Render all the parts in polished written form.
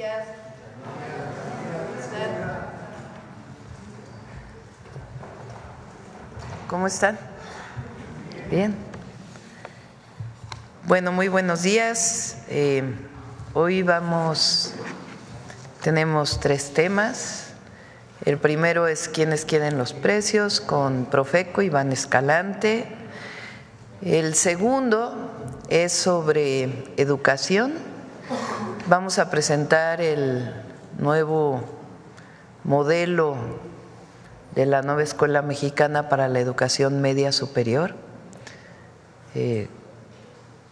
días. ¿Cómo están? Bien. Bueno, muy buenos días. Hoy tenemos 3 temas. El primero es quiénes quieren los precios con Profeco, Iván Escalante. El segundo es sobre educación. Vamos a presentar el nuevo modelo de la nueva Escuela Mexicana para la Educación Media Superior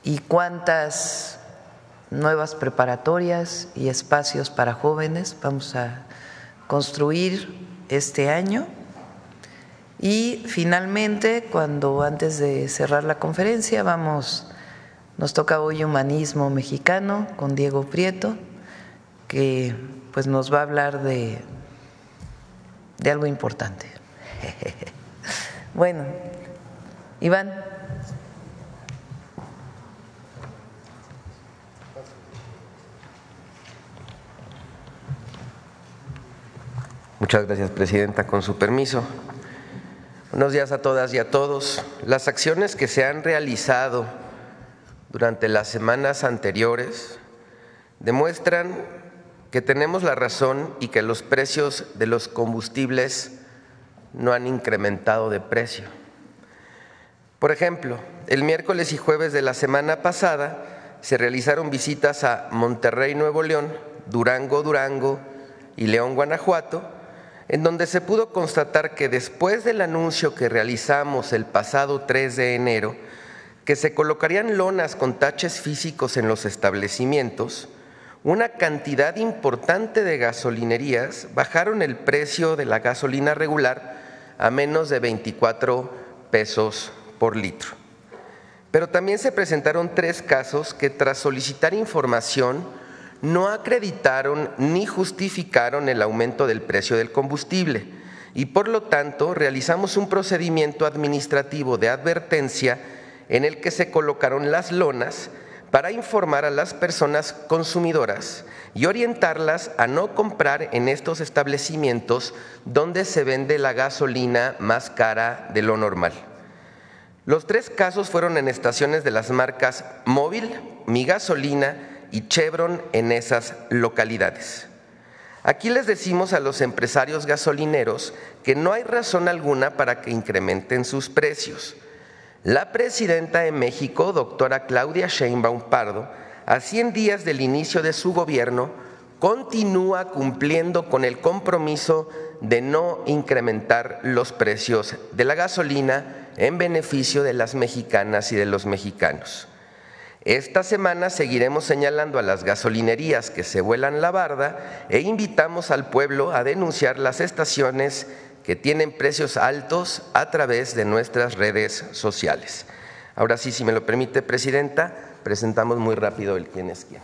y cuántas nuevas preparatorias y espacios para jóvenes vamos a construir este año. Y finalmente, antes de cerrar la conferencia, nos toca hoy Humanismo Mexicano con Diego Prieto, que pues nos va a hablar de algo importante. Bueno, Iván. Muchas gracias, Presidenta. Con su permiso. Buenos días a todas y a todos. Las acciones que se han realizado durante las semanas anteriores demuestran que tenemos la razón y que los precios de los combustibles no han incrementado de precio. Por ejemplo, el miércoles y jueves de la semana pasada se realizaron visitas a Monterrey, Nuevo León, Durango y León, Guanajuato, en donde se pudo constatar que después del anuncio que realizamos el pasado 3 de enero, que se colocarían lonas con taches físicos en los establecimientos, una cantidad importante de gasolinerías bajaron el precio de la gasolina regular a menos de 24 pesos por litro. Pero también se presentaron 3 casos que tras solicitar información no acreditaron ni justificaron el aumento del precio del combustible y por lo tanto realizamos un procedimiento administrativo de advertencia en el que se colocaron las lonas para informar a las personas consumidoras y orientarlas a no comprar en estos establecimientos donde se vende la gasolina más cara de lo normal. Los 3 casos fueron en estaciones de las marcas Móvil, Mi Gasolina y Chevron en esas localidades. Aquí les decimos a los empresarios gasolineros que no hay razón alguna para que incrementen sus precios. La presidenta de México, doctora Claudia Sheinbaum Pardo, a 100 días del inicio de su gobierno, continúa cumpliendo con el compromiso de no incrementar los precios de la gasolina en beneficio de las mexicanas y de los mexicanos. Esta semana seguiremos señalando a las gasolinerías que se vuelan la barda e invitamos al pueblo a denunciar las estaciones que tienen precios altos a través de nuestras redes sociales. Ahora sí, si me lo permite, Presidenta, presentamos muy rápido el quién es quién.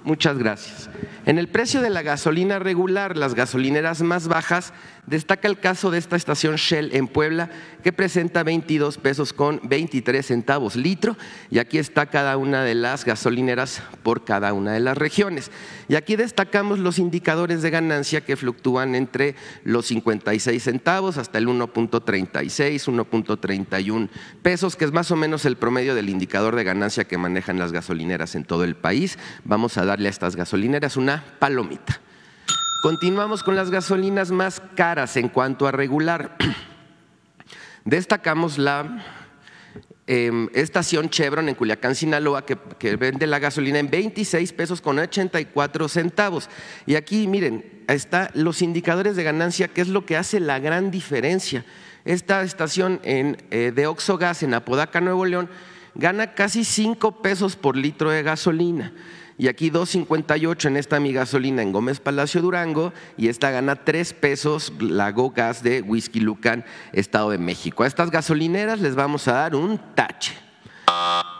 Muchas gracias. En el precio de la gasolina regular, las gasolineras más bajas, destaca el caso de esta estación Shell en Puebla, que presenta 22 pesos con 23 centavos litro, y aquí está cada una de las gasolineras por cada una de las regiones. Y aquí destacamos los indicadores de ganancia que fluctúan entre los 56 centavos hasta el 1.36, 1.31 pesos, que es más o menos el promedio del indicador de ganancia que manejan las gasolineras en todo el país. Vamos a darle a estas gasolineras una palomita. Continuamos con las gasolinas más caras en cuanto a regular. Destacamos la estación Chevron en Culiacán, Sinaloa, que vende la gasolina en 26 pesos con 84 centavos. Y aquí, miren, están los indicadores de ganancia, que es lo que hace la gran diferencia. Esta estación de Oxogas en Apodaca, Nuevo León, gana casi 5 pesos por litro de gasolina. Y aquí 2.58 en esta Mi Gasolina en Gómez Palacio, Durango, y esta gana 3 pesos la Go Gas de Huixquilucan, Estado de México. A estas gasolineras les vamos a dar un tache.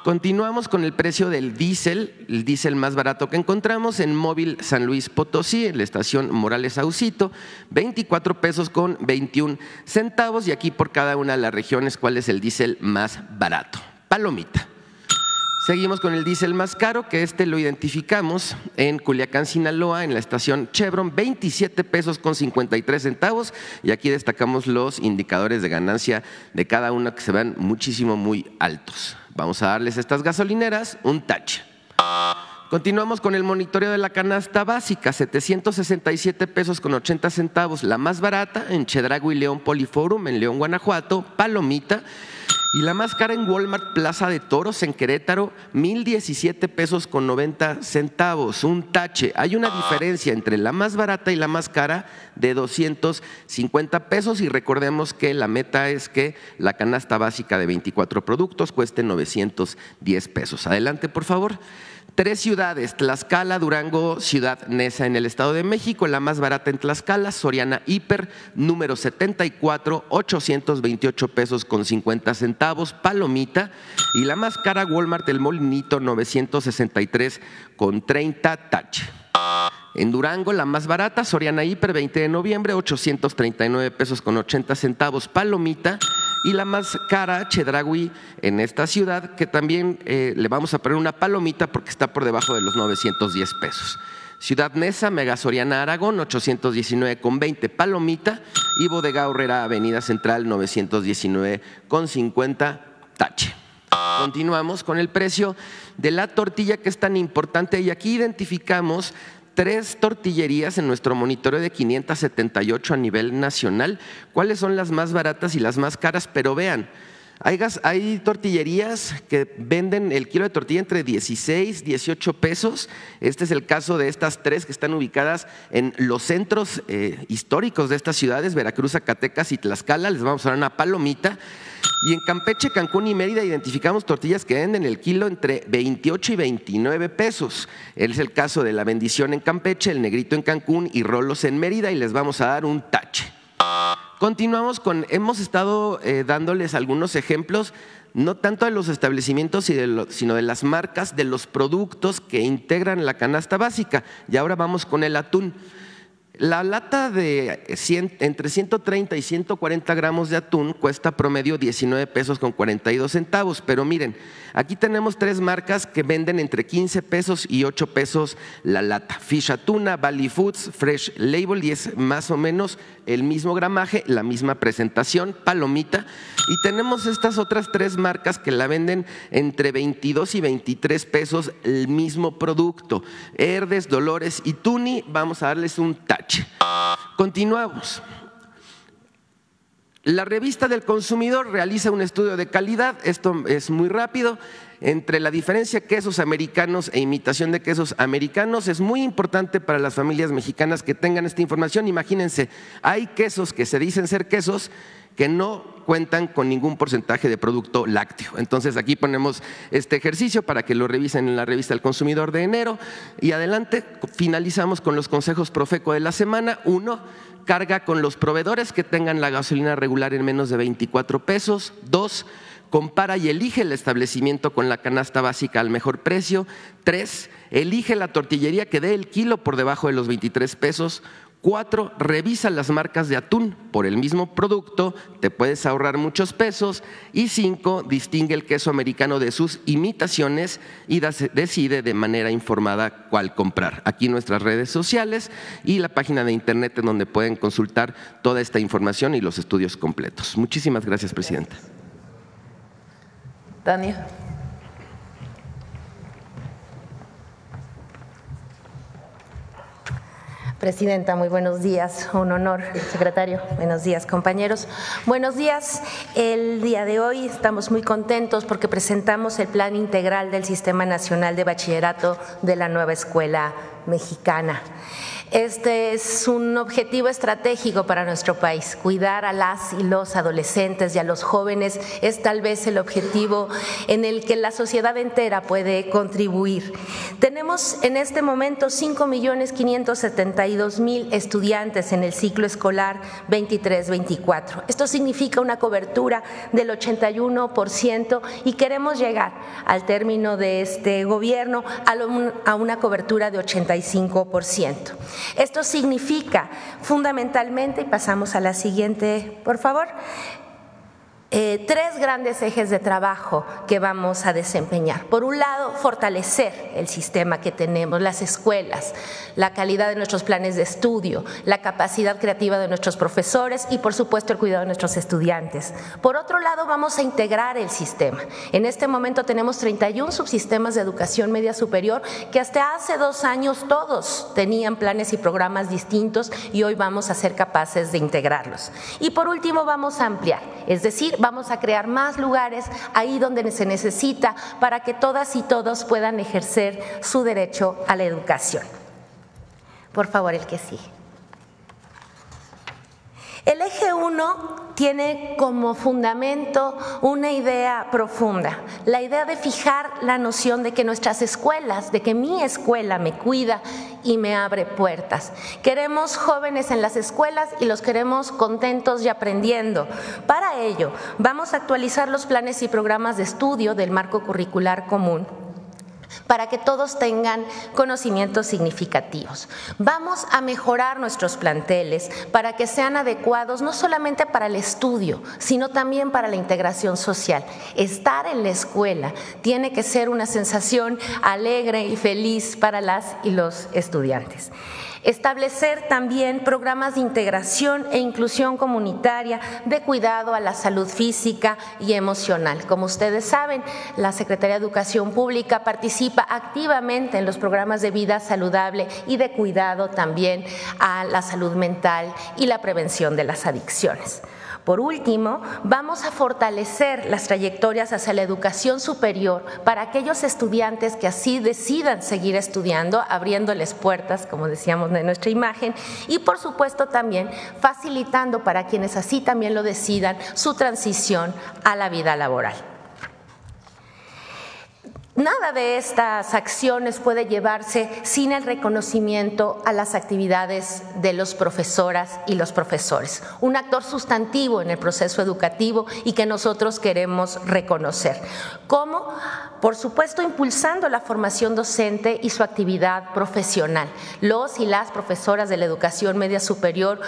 Continuamos con el precio del diésel, el diésel más barato que encontramos en Móvil San Luis Potosí, en la estación Morales Aucito, 24 pesos con 21 centavos, y aquí por cada una de las regiones cuál es el diésel más barato. Palomita. Seguimos con el diésel más caro, que lo identificamos en Culiacán, Sinaloa, en la estación Chevron, 27 pesos con 53 centavos. Y aquí destacamos los indicadores de ganancia de cada una que se ven muchísimo, muy altos. Vamos a darles a estas gasolineras un tache. Continuamos con el monitoreo de la canasta básica, 767 pesos con 80 centavos. La más barata en Chedraui León Poliforum, en León, Guanajuato, palomita. Y la más cara en Walmart Plaza de Toros, en Querétaro, 1,017 pesos con 90 centavos, un tache. Hay una diferencia entre la más barata y la más cara de 250 pesos y recordemos que la meta es que la canasta básica de 24 productos cueste 910 pesos. Adelante, por favor. 3 ciudades, Tlaxcala, Durango, Ciudad Neza en el Estado de México. La más barata en Tlaxcala, Soriana Hiper, número 74, 828 pesos con 50 centavos, palomita. Y la más cara, Walmart El Molinito, 963 con 30, tache. En Durango, la más barata, Soriana Hiper, 20 de noviembre, 839 pesos con 80 centavos, palomita. Y la más cara, Chedraui, en esta ciudad, que también le vamos a poner una palomita porque está por debajo de los 910 pesos. Ciudad Neza, Mega Soriana Aragón, 819 con 20, palomita. Y Bodega Aurrera, Avenida Central, 919 con 50, tache. Continuamos con el precio de la tortilla, que es tan importante, y aquí identificamos 3 tortillerías en nuestro monitoreo de 578 a nivel nacional. ¿Cuáles son las más baratas y las más caras? Pero vean, hay tortillerías que venden el kilo de tortilla entre 16, 18 pesos. Este es el caso de estas 3 que están ubicadas en los centros históricos de estas ciudades, Veracruz, Zacatecas y Tlaxcala. Les vamos a dar una palomita. Y en Campeche, Cancún y Mérida identificamos tortillas que venden el kilo entre 28 y 29 pesos. Es el caso de La Bendición en Campeche, El Negrito en Cancún y Rolos en Mérida, y les vamos a dar un tache. Continuamos hemos estado dándoles algunos ejemplos, no tanto de los establecimientos sino de las marcas, de los productos que integran la canasta básica. Y ahora vamos con el atún. La lata de entre 130 y 140 gramos de atún cuesta promedio 19 pesos con 42 centavos, pero miren, aquí tenemos 3 marcas que venden entre 15 pesos y 8 pesos la lata. Fish Atuna, Valley Foods, Fresh Label, y es más o menos el mismo gramaje, la misma presentación, palomita. Y tenemos estas otras 3 marcas que la venden entre 22 y 23 pesos el mismo producto. Herdes, Dolores y Tuni, vamos a darles un tache. Continuamos. La revista del consumidor realiza un estudio de calidad, esto es muy rápido, entre la diferencia quesos americanos e imitación de quesos americanos. Es muy importante para las familias mexicanas que tengan esta información. Imagínense, hay quesos que se dicen ser quesos que no cuentan con ningún porcentaje de producto lácteo. Entonces aquí ponemos este ejercicio para que lo revisen en la revista del consumidor de enero. Y adelante, finalizamos con los consejos Profeco de la semana. 1, carga con los proveedores que tengan la gasolina regular en menos de 24 pesos. 2, compara y elige el establecimiento con la canasta básica al mejor precio. 3, elige la tortillería que dé el kilo por debajo de los 23 pesos. 4, revisa las marcas de atún por el mismo producto, te puedes ahorrar muchos pesos. Y 5, distingue el queso americano de sus imitaciones y decide de manera informada cuál comprar. Aquí nuestras redes sociales y la página de internet en donde pueden consultar toda esta información y los estudios completos. Muchísimas gracias, Presidenta. Tania. Presidenta, muy buenos días, un honor. Secretario, buenos días, compañeros. Buenos días. El día de hoy estamos muy contentos porque presentamos el Plan Integral del Sistema Nacional de Bachillerato de la nueva Escuela Mexicana. Este es un objetivo estratégico para nuestro país. Cuidar a las y los adolescentes y a los jóvenes es tal vez el objetivo en el que la sociedad entera puede contribuir. Tenemos en este momento 5.572.000 estudiantes en el ciclo escolar 23-24. Esto significa una cobertura del 81% y queremos llegar al término de este gobierno a una cobertura de 85%. Esto significa fundamentalmente, y pasamos a la siguiente, por favor, tres grandes ejes de trabajo que vamos a desempeñar. Por un lado, fortalecer el sistema que tenemos, las escuelas, la calidad de nuestros planes de estudio, la capacidad creativa de nuestros profesores y, por supuesto, el cuidado de nuestros estudiantes. Por otro lado, vamos a integrar el sistema. En este momento tenemos 31 subsistemas de educación media superior que hasta hace 2 años todos tenían planes y programas distintos y hoy vamos a ser capaces de integrarlos. Y por último, vamos a ampliar, es decir, vamos a crear más lugares ahí donde se necesita para que todas y todos puedan ejercer su derecho a la educación. Por favor, el que sigue. El eje 1 tiene como fundamento una idea profunda, la idea de fijar la noción de que nuestras escuelas, de que mi escuela me cuida y me abre puertas. Queremos jóvenes en las escuelas y los queremos contentos y aprendiendo. Para ello, vamos a actualizar los planes y programas de estudio del marco curricular común, para que todos tengan conocimientos significativos. Vamos a mejorar nuestros planteles para que sean adecuados no solamente para el estudio, sino también para la integración social. Estar en la escuela tiene que ser una sensación alegre y feliz para las y los estudiantes. Establecer también programas de integración e inclusión comunitaria de cuidado a la salud física y emocional. Como ustedes saben, la Secretaría de Educación Pública participa activamente en los programas de vida saludable y de cuidado también a la salud mental y la prevención de las adicciones. Por último, vamos a fortalecer las trayectorias hacia la educación superior para aquellos estudiantes que así decidan seguir estudiando, abriéndoles puertas, como decíamos de nuestra imagen, y por supuesto también facilitando para quienes así también lo decidan su transición a la vida laboral. Nada de estas acciones puede llevarse sin el reconocimiento a las actividades de los profesoras y los profesores, un actor sustantivo en el proceso educativo y que nosotros queremos reconocer. ¿Cómo? Por supuesto, impulsando la formación docente y su actividad profesional. Los y las profesoras de la educación media superior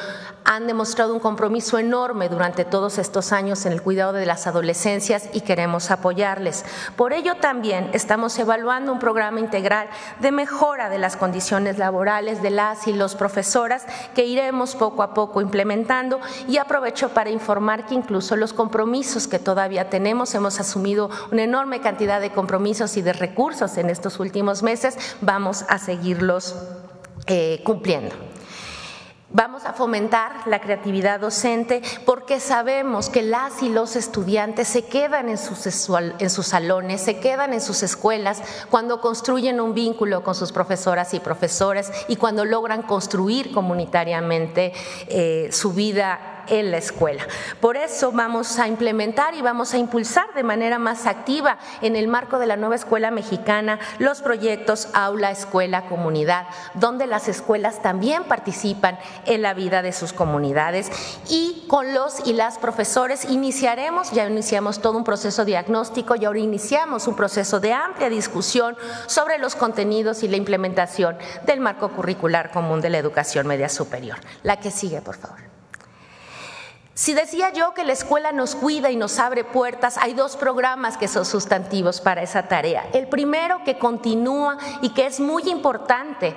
han demostrado un compromiso enorme durante todos estos años en el cuidado de las adolescencias y queremos apoyarles. Por ello también estamos evaluando un programa integral de mejora de las condiciones laborales de las y los profesoras que iremos poco a poco implementando, y aprovecho para informar que incluso los compromisos que todavía tenemos, hemos asumido una enorme cantidad de compromisos y de recursos en estos últimos meses, vamos a seguirlos cumpliendo. Vamos a fomentar la creatividad docente porque sabemos que las y los estudiantes se quedan en sus salones, se quedan en sus escuelas cuando construyen un vínculo con sus profesoras y profesores y cuando logran construir comunitariamente su vida en la escuela. Por eso vamos a implementar y vamos a impulsar de manera más activa en el marco de la nueva escuela mexicana los proyectos Aula, Escuela, Comunidad, donde las escuelas también participan en la vida de sus comunidades, y con los y las profesores ya iniciamos todo un proceso diagnóstico y ahora iniciamos un proceso de amplia discusión sobre los contenidos y la implementación del marco curricular común de la educación media superior. La que sigue, por favor. Si decía yo que la escuela nos cuida y nos abre puertas, hay dos programas que son sustantivos para esa tarea. El primero, que continúa y que es muy importante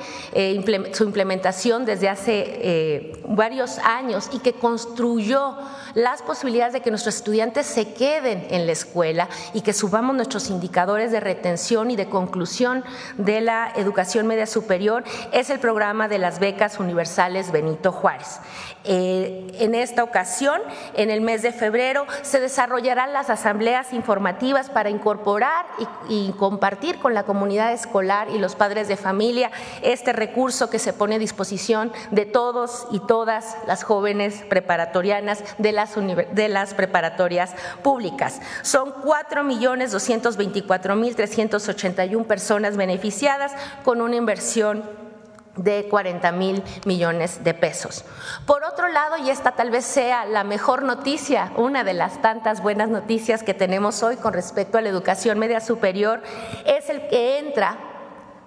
su implementación desde hace varios años y que construyó las posibilidades de que nuestros estudiantes se queden en la escuela y que subamos nuestros indicadores de retención y de conclusión de la educación media superior, es el programa de las becas universales Benito Juárez. En esta ocasión, en el mes de febrero, se desarrollarán las asambleas informativas para incorporar y compartir con la comunidad escolar y los padres de familia este recurso que se pone a disposición de todos y todas las jóvenes preparatorianas de las preparatorias públicas. Son 4.224.381 personas beneficiadas con una inversión de 40,000 millones de pesos. Por otro lado, y esta tal vez sea la mejor noticia, una de las tantas buenas noticias que tenemos hoy con respecto a la educación media superior, es el que entra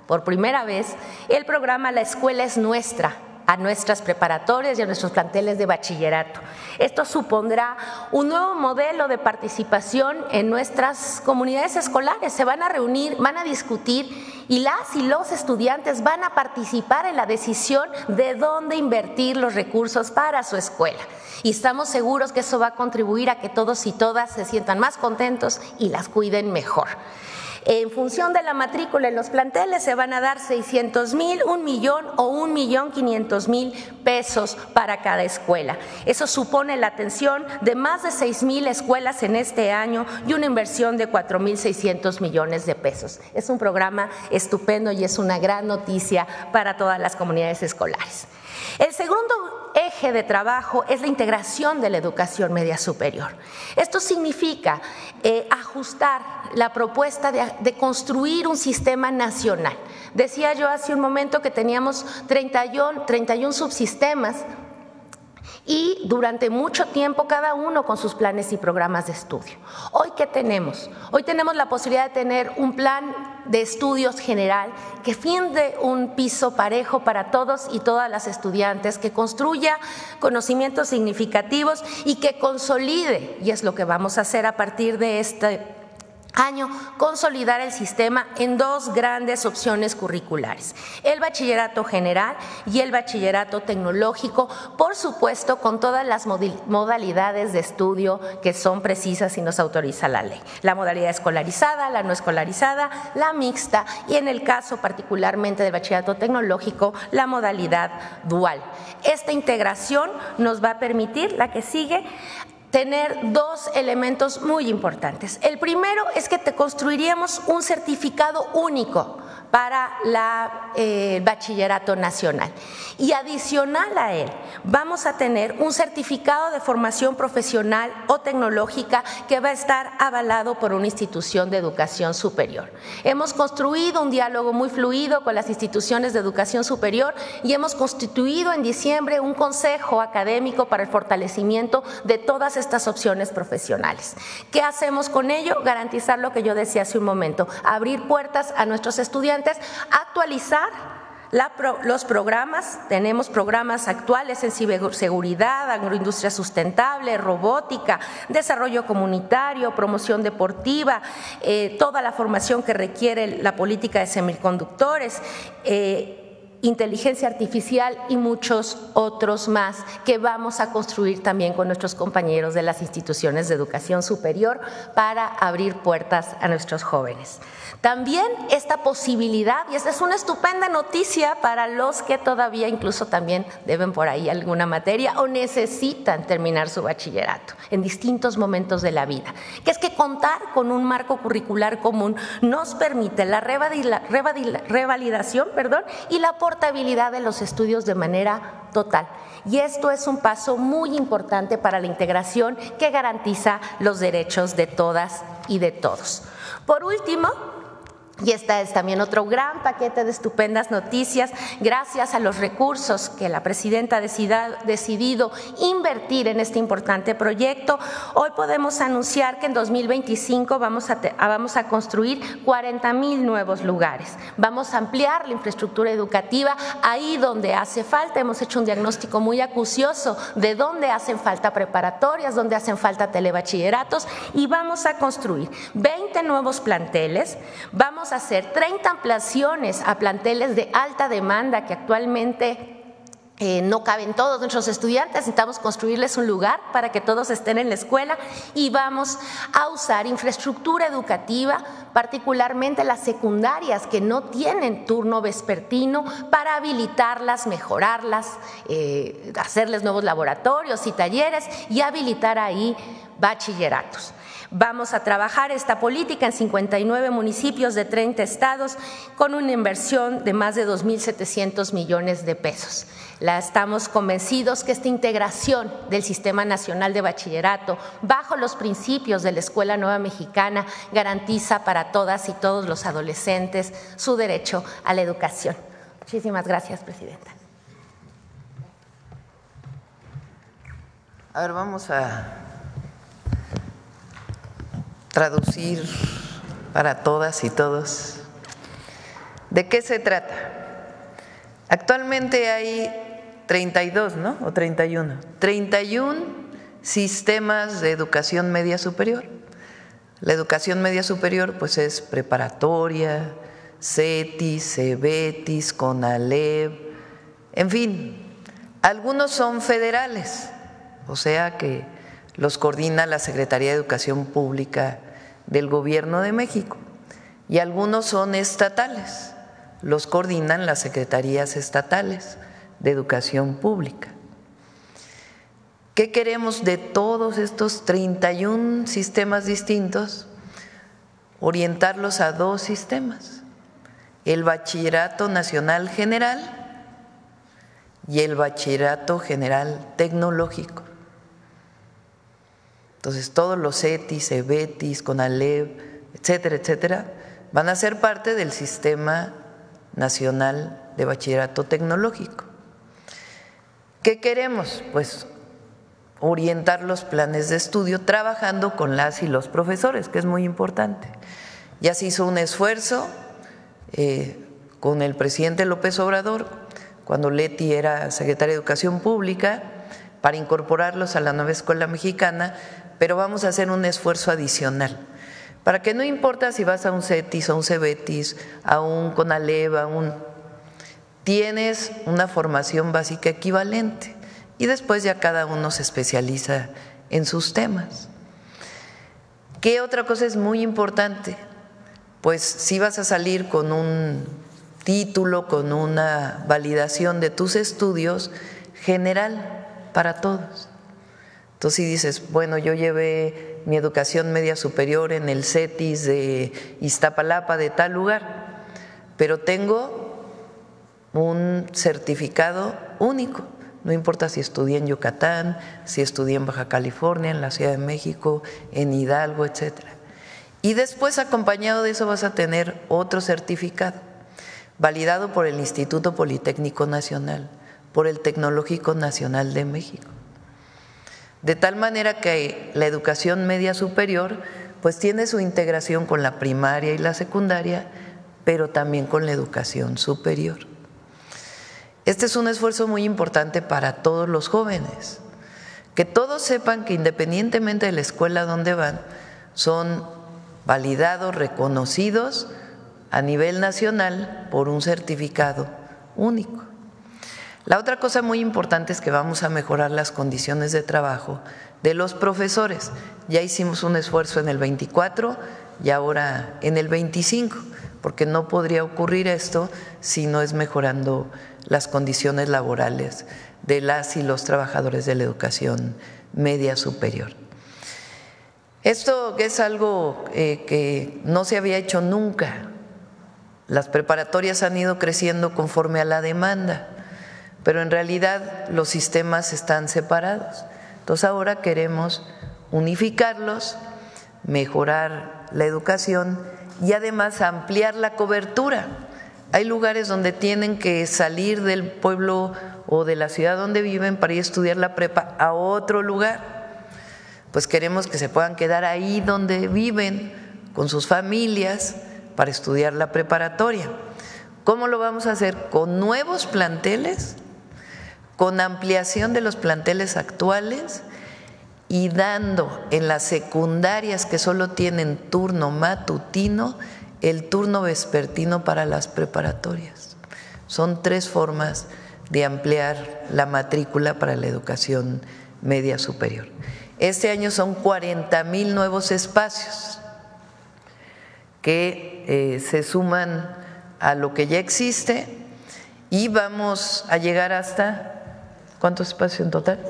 por primera vez el programa La Escuela es Nuestra, a nuestras preparatorias y a nuestros planteles de bachillerato. Esto supondrá un nuevo modelo de participación en nuestras comunidades escolares. Se van a reunir, van a discutir y las y los estudiantes van a participar en la decisión de dónde invertir los recursos para su escuela. Y estamos seguros que eso va a contribuir a que todos y todas se sientan más contentos y las cuiden mejor. En función de la matrícula en los planteles se van a dar 600,000, 1,000,000 o 1,500,000 pesos para cada escuela. Eso supone la atención de más de 6,000 escuelas en este año y una inversión de 4,600 millones de pesos. Es un programa estupendo y es una gran noticia para todas las comunidades escolares. El segundo eje de trabajo es la integración de la educación media superior. Esto significa ajustar la propuesta de construir un sistema nacional. Decía yo hace un momento que teníamos 31 subsistemas y durante mucho tiempo cada uno con sus planes y programas de estudio. ¿Hoy qué tenemos? Hoy tenemos la posibilidad de tener un plan de estudios general que finde un piso parejo para todos y todas las estudiantes, que construya conocimientos significativos y que consolide, y es lo que vamos a hacer a partir de este año, consolidar el sistema en dos grandes opciones curriculares: el bachillerato general y el bachillerato tecnológico, por supuesto con todas las modalidades de estudio que son precisas y nos autoriza la ley: la modalidad escolarizada, la no escolarizada, la mixta y, en el caso particularmente del bachillerato tecnológico, la modalidad dual. Esta integración nos va a permitir, la que sigue, tener dos elementos muy importantes. El primero es que te construiríamos un certificado único para el bachillerato nacional, y adicional a él vamos a tener un certificado de formación profesional o tecnológica que va a estar avalado por una institución de educación superior. Hemos construido un diálogo muy fluido con las instituciones de educación superior y hemos constituido en diciembre un consejo académico para el fortalecimiento de todas estas opciones profesionales. ¿Qué hacemos con ello? Garantizar lo que yo decía hace un momento: abrir puertas a nuestros estudiantes, actualizar los programas. Tenemos programas actuales en ciberseguridad, agroindustria sustentable, robótica, desarrollo comunitario, promoción deportiva, toda la formación que requiere la política de semiconductores, inteligencia artificial y muchos otros más que vamos a construir también con nuestros compañeros de las instituciones de educación superior para abrir puertas a nuestros jóvenes. También esta posibilidad, y esta es una estupenda noticia para los que todavía incluso también deben por ahí alguna materia o necesitan terminar su bachillerato en distintos momentos de la vida, que es que contar con un marco curricular común nos permite la revalidación y la portabilidad de los estudios de manera total. Y esto es un paso muy importante para la integración que garantiza los derechos de todas y de todos. Por último, y esta es también otro gran paquete de estupendas noticias, gracias a los recursos que la presidenta ha decidido invertir en este importante proyecto, hoy podemos anunciar que en 2025 vamos a construir 40,000 nuevos lugares. Vamos a ampliar la infraestructura educativa ahí donde hace falta. Hemos hecho un diagnóstico muy acucioso de dónde hacen falta preparatorias, dónde hacen falta telebachilleratos, y vamos a construir 20 nuevos planteles. Vamos a hacer 30 ampliaciones a planteles de alta demanda que actualmente no caben todos nuestros estudiantes. Necesitamos construirles un lugar para que todos estén en la escuela, y vamos a usar infraestructura educativa, particularmente las secundarias que no tienen turno vespertino, para habilitarlas, mejorarlas, hacerles nuevos laboratorios y talleres y habilitar ahí bachilleratos. Vamos a trabajar esta política en 59 municipios de 30 estados con una inversión de más de 2,700 millones de pesos. Estamos convencidos que esta integración del Sistema Nacional de Bachillerato bajo los principios de la Escuela Nueva Mexicana garantiza para todas y todos los adolescentes su derecho a la educación. Muchísimas gracias, presidenta. A ver, vamos a traducir para todas y todos. ¿De qué se trata? Actualmente hay 32, ¿no? O 31. 31 sistemas de educación media superior. La educación media superior pues es preparatoria, CETIS, CEBETIS, CONALEP, en fin, algunos son federales, o sea que los coordina la Secretaría de Educación Pública del Gobierno de México, y algunos son estatales, los coordinan las secretarías estatales de Educación Pública. ¿Qué queremos de todos estos 31 sistemas distintos? Orientarlos a dos sistemas, el Bachillerato Nacional General y el Bachillerato General Tecnológico. Entonces, todos los CETIS, CEBETIS, CONALEP, etcétera, etcétera, van a ser parte del Sistema Nacional de Bachillerato Tecnológico. ¿Qué queremos? Pues orientar los planes de estudio trabajando con las y los profesores, que es muy importante. Ya se hizo un esfuerzo con el presidente López Obrador, cuando Leti era secretaria de Educación Pública, para incorporarlos a la nueva escuela mexicana, pero vamos a hacer un esfuerzo adicional, para que no importa si vas a un CETIS, a un CEBETIS, a un CONALEP, tienes una formación básica equivalente y después ya cada uno se especializa en sus temas. ¿Qué otra cosa es muy importante? Pues si vas a salir con un título, con una validación de tus estudios general para todos. Entonces si dices, bueno, yo llevé mi educación media superior en el CETIS de Iztapalapa, de tal lugar, pero tengo un certificado único, no importa si estudié en Yucatán, si estudié en Baja California, en la Ciudad de México, en Hidalgo, etcétera. Y después, acompañado de eso, vas a tener otro certificado validado por el Instituto Politécnico Nacional, por el Tecnológico Nacional de México. De tal manera que la educación media superior pues tiene su integración con la primaria y la secundaria, pero también con la educación superior. Este es un esfuerzo muy importante para todos los jóvenes, que todos sepan que independientemente de la escuela donde van, son validados, reconocidos a nivel nacional por un certificado único. La otra cosa muy importante es que vamos a mejorar las condiciones de trabajo de los profesores. Ya hicimos un esfuerzo en el 24 y ahora en el 25, porque no podría ocurrir esto si no es mejorando las condiciones laborales de las y los trabajadores de la educación media superior. Esto es algo que no se había hecho nunca. Las preparatorias han ido creciendo conforme a la demanda, pero en realidad los sistemas están separados. Entonces ahora queremos unificarlos, mejorar la educación y además ampliar la cobertura. Hay lugares donde tienen que salir del pueblo o de la ciudad donde viven para ir a estudiar la prepa a otro lugar. Pues queremos que se puedan quedar ahí donde viven con sus familias para estudiar la preparatoria. ¿Cómo lo vamos a hacer? Con nuevos planteles, con ampliación de los planteles actuales y dando en las secundarias que solo tienen turno matutino, el turno vespertino para las preparatorias. Son 3 formas de ampliar la matrícula para la educación media superior. Este año son 40,000 nuevos espacios que se suman a lo que ya existe y vamos a llegar hasta, ¿cuántos espacios en total?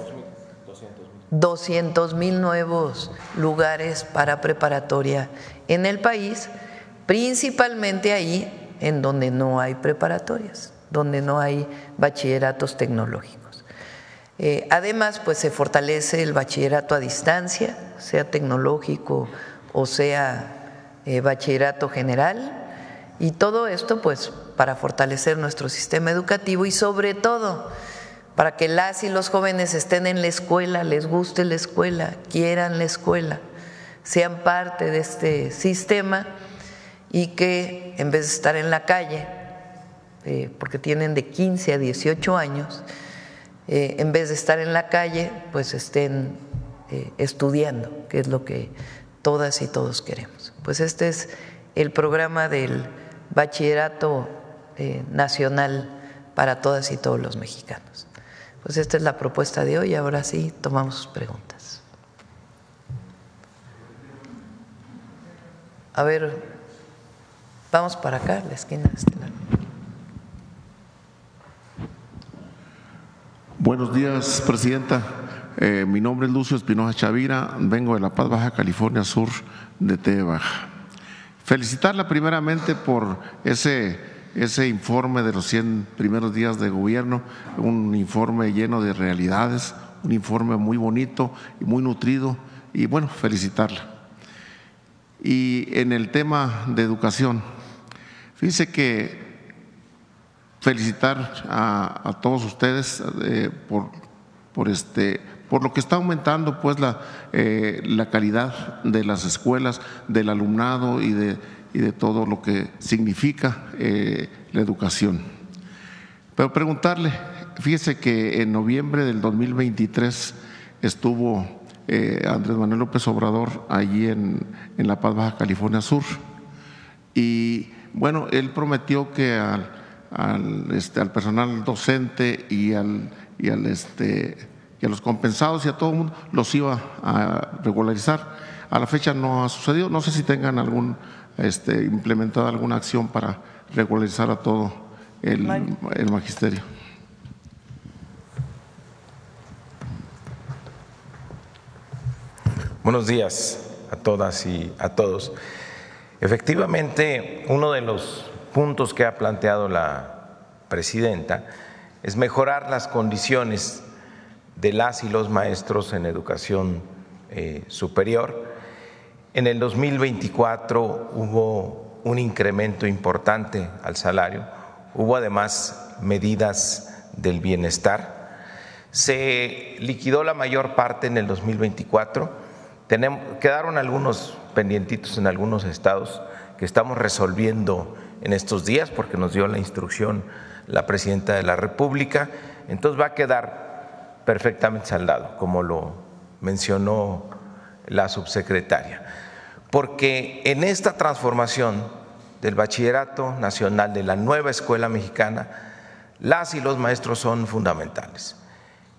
200,000 nuevos lugares para preparatoria en el país, principalmente ahí en donde no hay preparatorias, donde no hay bachilleratos tecnológicos. Además, pues se fortalece el bachillerato a distancia, sea tecnológico o sea bachillerato general, y todo esto pues para fortalecer nuestro sistema educativo y sobre todo para que las y los jóvenes estén en la escuela, les guste la escuela, quieran la escuela, sean parte de este sistema y que en vez de estar en la calle, porque tienen de 15 a 18 años, en vez de estar en la calle, pues estén estudiando, que es lo que todas y todos queremos. Pues este es el programa del Bachillerato Nacional para todas y todos los mexicanos. Pues esta es la propuesta de hoy. Ahora sí, tomamos sus preguntas. A ver, vamos para acá, la esquina de este lado. Buenos días, presidenta. Mi nombre es Lucio Espinosa Chavira, vengo de La Paz, Baja California Sur, de TV Baja. Felicitarla primeramente por ese informe de los 100 primeros días de gobierno, un informe lleno de realidades, un informe muy bonito y muy nutrido, y bueno, felicitarla. Y en el tema de educación, fíjense que felicitar a todos ustedes por lo que está aumentando pues la calidad de las escuelas, del alumnado y de todo lo que significa la educación. Pero preguntarle, fíjese que en noviembre del 2023 estuvo Andrés Manuel López Obrador allí en La Paz, Baja California Sur, y bueno, él prometió que al personal docente y a los compensados y a todo el mundo los iba a regularizar. A la fecha no ha sucedido. No sé si tengan implementada alguna acción para regularizar a todo el magisterio. Buenos días a todas y a todos. Efectivamente, uno de los puntos que ha planteado la presidenta es mejorar las condiciones de las y los maestros en educación superior. En el 2024 hubo un incremento importante al salario, hubo además medidas del bienestar. Se liquidó la mayor parte en el 2024. Quedaron algunos pendientitos en algunos estados que estamos resolviendo en estos días porque nos dio la instrucción la presidenta de la República. Entonces va a quedar perfectamente saldado, como lo mencionó la subsecretaria, porque en esta transformación del Bachillerato Nacional, de la nueva escuela mexicana, las y los maestros son fundamentales.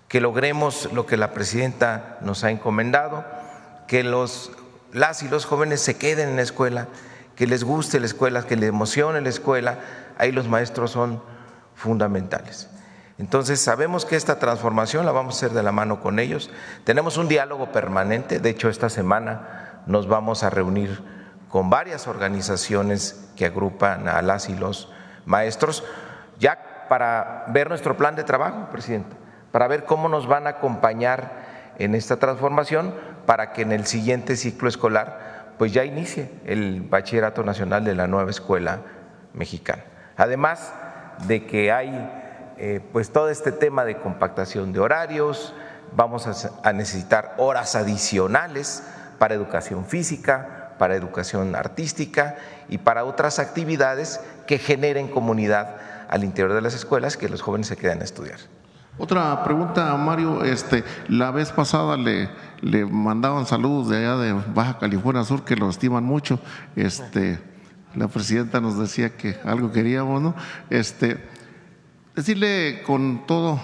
Que logremos lo que la presidenta nos ha encomendado, que las y los jóvenes se queden en la escuela, que les guste la escuela, que les emocione la escuela. Ahí los maestros son fundamentales. Entonces sabemos que esta transformación la vamos a hacer de la mano con ellos. Tenemos un diálogo permanente. De hecho, esta semana nos vamos a reunir con varias organizaciones que agrupan a las y los maestros, ya para ver nuestro plan de trabajo, presidente, para ver cómo nos van a acompañar en esta transformación, para que en el siguiente ciclo escolar pues ya inicie el Bachillerato Nacional de la nueva escuela mexicana. Además de que hay pues todo este tema de compactación de horarios, vamos a necesitar horas adicionales para educación física, para educación artística y para otras actividades que generen comunidad al interior de las escuelas, que los jóvenes se queden a estudiar. Otra pregunta, Mario. La vez pasada le mandaban saludos de allá de Baja California Sur, que lo estiman mucho. La presidenta nos decía que algo queríamos, ¿no? Decirle con toda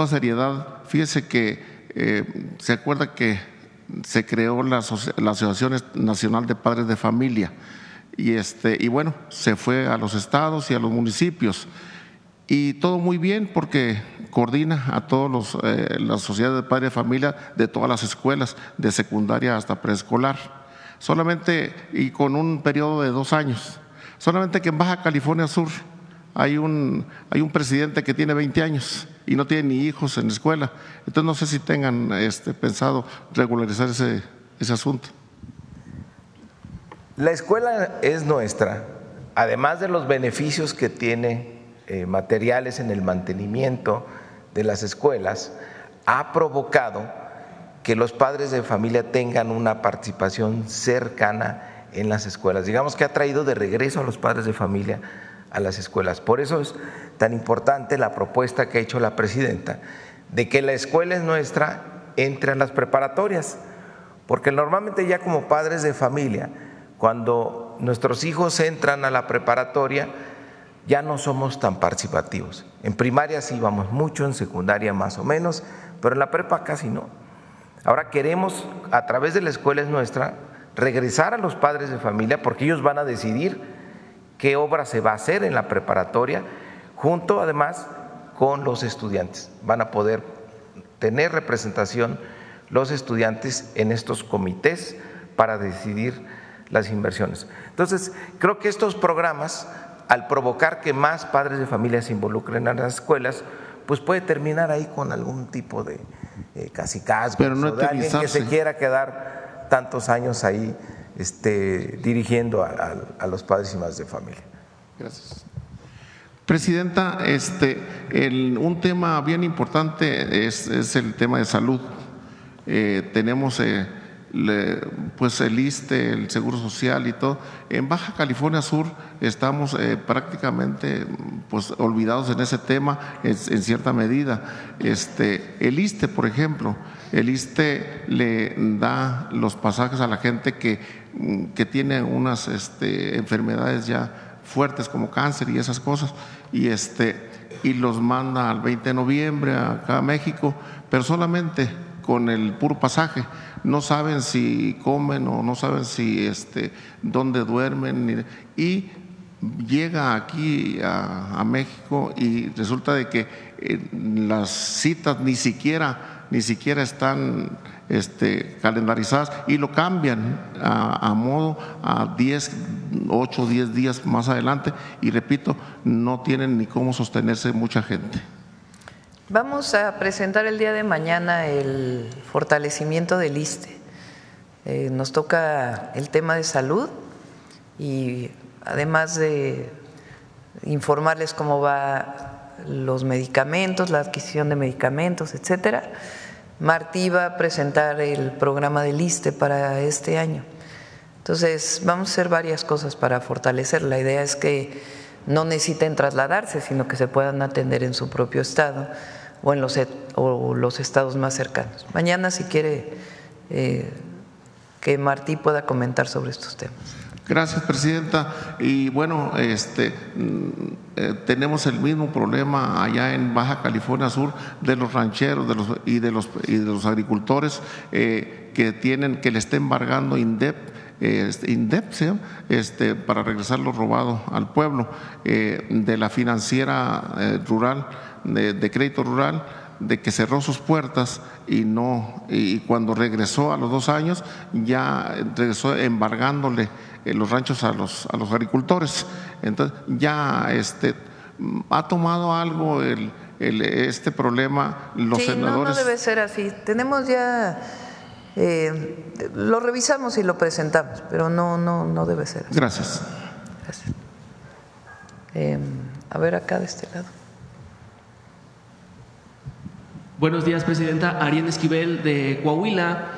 seriedad, fíjese que se acuerda que se creó la Asociación Nacional de Padres de Familia y bueno, se fue a los estados y a los municipios. Y todo muy bien porque coordina a todos las sociedades de padres de familia de todas las escuelas, de secundaria hasta preescolar, solamente y con un periodo de 2 años. Solamente que en Baja California Sur hay un presidente que tiene 20 años y no tiene ni hijos en la escuela. Entonces no sé si tengan pensado regularizar ese asunto. La escuela es nuestra, además de los beneficios que tiene materiales en el mantenimiento de las escuelas, ha provocado que los padres de familia tengan una participación cercana en las escuelas. Digamos que ha traído de regreso a los padres de familia a las escuelas. Por eso es tan importante la propuesta que ha hecho la presidenta de que la escuela es nuestra entre a las preparatorias, porque normalmente ya como padres de familia, cuando nuestros hijos entran a la preparatoria, ya no somos tan participativos. En primaria sí vamos mucho, en secundaria más o menos, pero en la prepa casi no. Ahora queremos, a través de la escuela es nuestra, regresar a los padres de familia, porque ellos van a decidir qué obra se va a hacer en la preparatoria, junto además con los estudiantes. Van a poder tener representación los estudiantes en estos comités para decidir las inversiones. Entonces, creo que estos programas, al provocar que más padres de familia se involucren en las escuelas, pues puede terminar ahí con algún tipo de cacicazgo, pero no o de alguien que se quiera quedar tantos años ahí dirigiendo a los padres y madres de familia. Gracias. Presidenta, un tema bien importante es el tema de salud. Tenemos pues el ISSSTE, el Seguro Social y todo. En Baja California Sur estamos prácticamente pues olvidados en ese tema en cierta medida. El ISSSTE, por ejemplo, el ISSSTE le da los pasajes a la gente que tiene unas enfermedades ya fuertes como cáncer y esas cosas, y los manda al 20 de noviembre acá a México, pero solamente con el puro pasaje. No saben si comen o no saben si dónde duermen, y llega aquí a México y resulta de que las citas ni siquiera están calendarizadas, y lo cambian a modo a 8 o 10 días más adelante, y repito, no tienen ni cómo sostenerse mucha gente. Vamos a presentar el día de mañana el fortalecimiento del ISSSTE. Nos toca el tema de salud, y además de informarles cómo va los medicamentos, la adquisición de medicamentos, etcétera, Martí va a presentar el programa del ISSSTE para este año. Entonces, vamos a hacer varias cosas para fortalecer. La idea es que no necesiten trasladarse, sino que se puedan atender en su propio estado o en los estados más cercanos. Mañana, si quiere, que Martí pueda comentar sobre estos temas. Gracias, presidenta. Y bueno, tenemos el mismo problema allá en Baja California Sur de los rancheros y de los agricultores que le está embargando INDEP, ¿sí? Para regresar lo robado al pueblo, de la financiera rural, de crédito rural, de que cerró sus puertas y cuando regresó a los 2 años ya regresó embargándole los ranchos a los agricultores. Entonces ya ha tomado algo este problema los senadores. No debe ser así. Tenemos ya lo revisamos y lo presentamos, pero no debe ser así. Gracias. A ver, acá de este lado. Buenos días, presidenta. Ariel Esquivel, de Coahuila.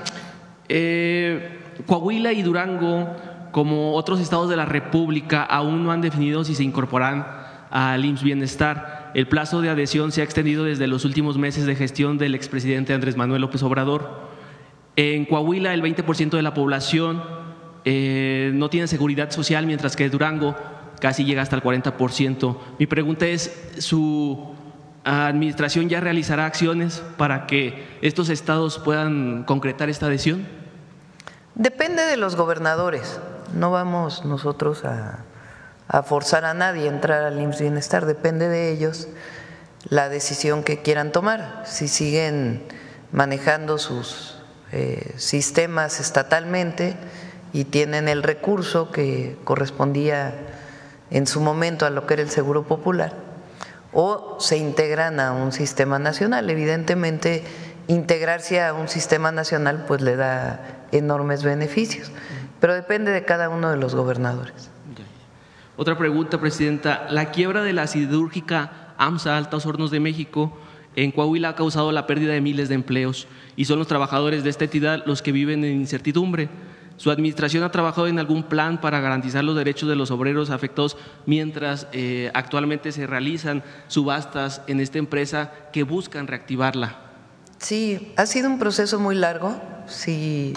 Coahuila y Durango, como otros estados de la República, aún no han definido si se incorporan al IMSS Bienestar. El plazo de adhesión se ha extendido desde los últimos meses de gestión del expresidente Andrés Manuel López Obrador. En Coahuila, el 20% de la población no tiene seguridad social, mientras que Durango casi llega hasta el 40%. Mi pregunta es, ¿su administración ya realizará acciones para que estos estados puedan concretar esta adhesión? Depende de los gobernadores. No vamos nosotros a forzar a nadie a entrar al IMSS Bienestar. Depende de ellos la decisión que quieran tomar. Si siguen manejando sus sistemas estatalmente y tienen el recurso que correspondía en su momento a lo que era el Seguro Popular, o se integran a un sistema nacional. Evidentemente, integrarse a un sistema nacional pues le da enormes beneficios, pero depende de cada uno de los gobernadores. Otra pregunta, presidenta. La quiebra de la siderúrgica AMSA Altos Hornos de México en Coahuila ha causado la pérdida de miles de empleos, y son los trabajadores de esta entidad los que viven en incertidumbre. ¿Su administración ha trabajado en algún plan para garantizar los derechos de los obreros afectados mientras actualmente se realizan subastas en esta empresa que buscan reactivarla? Sí, ha sido un proceso muy largo. Si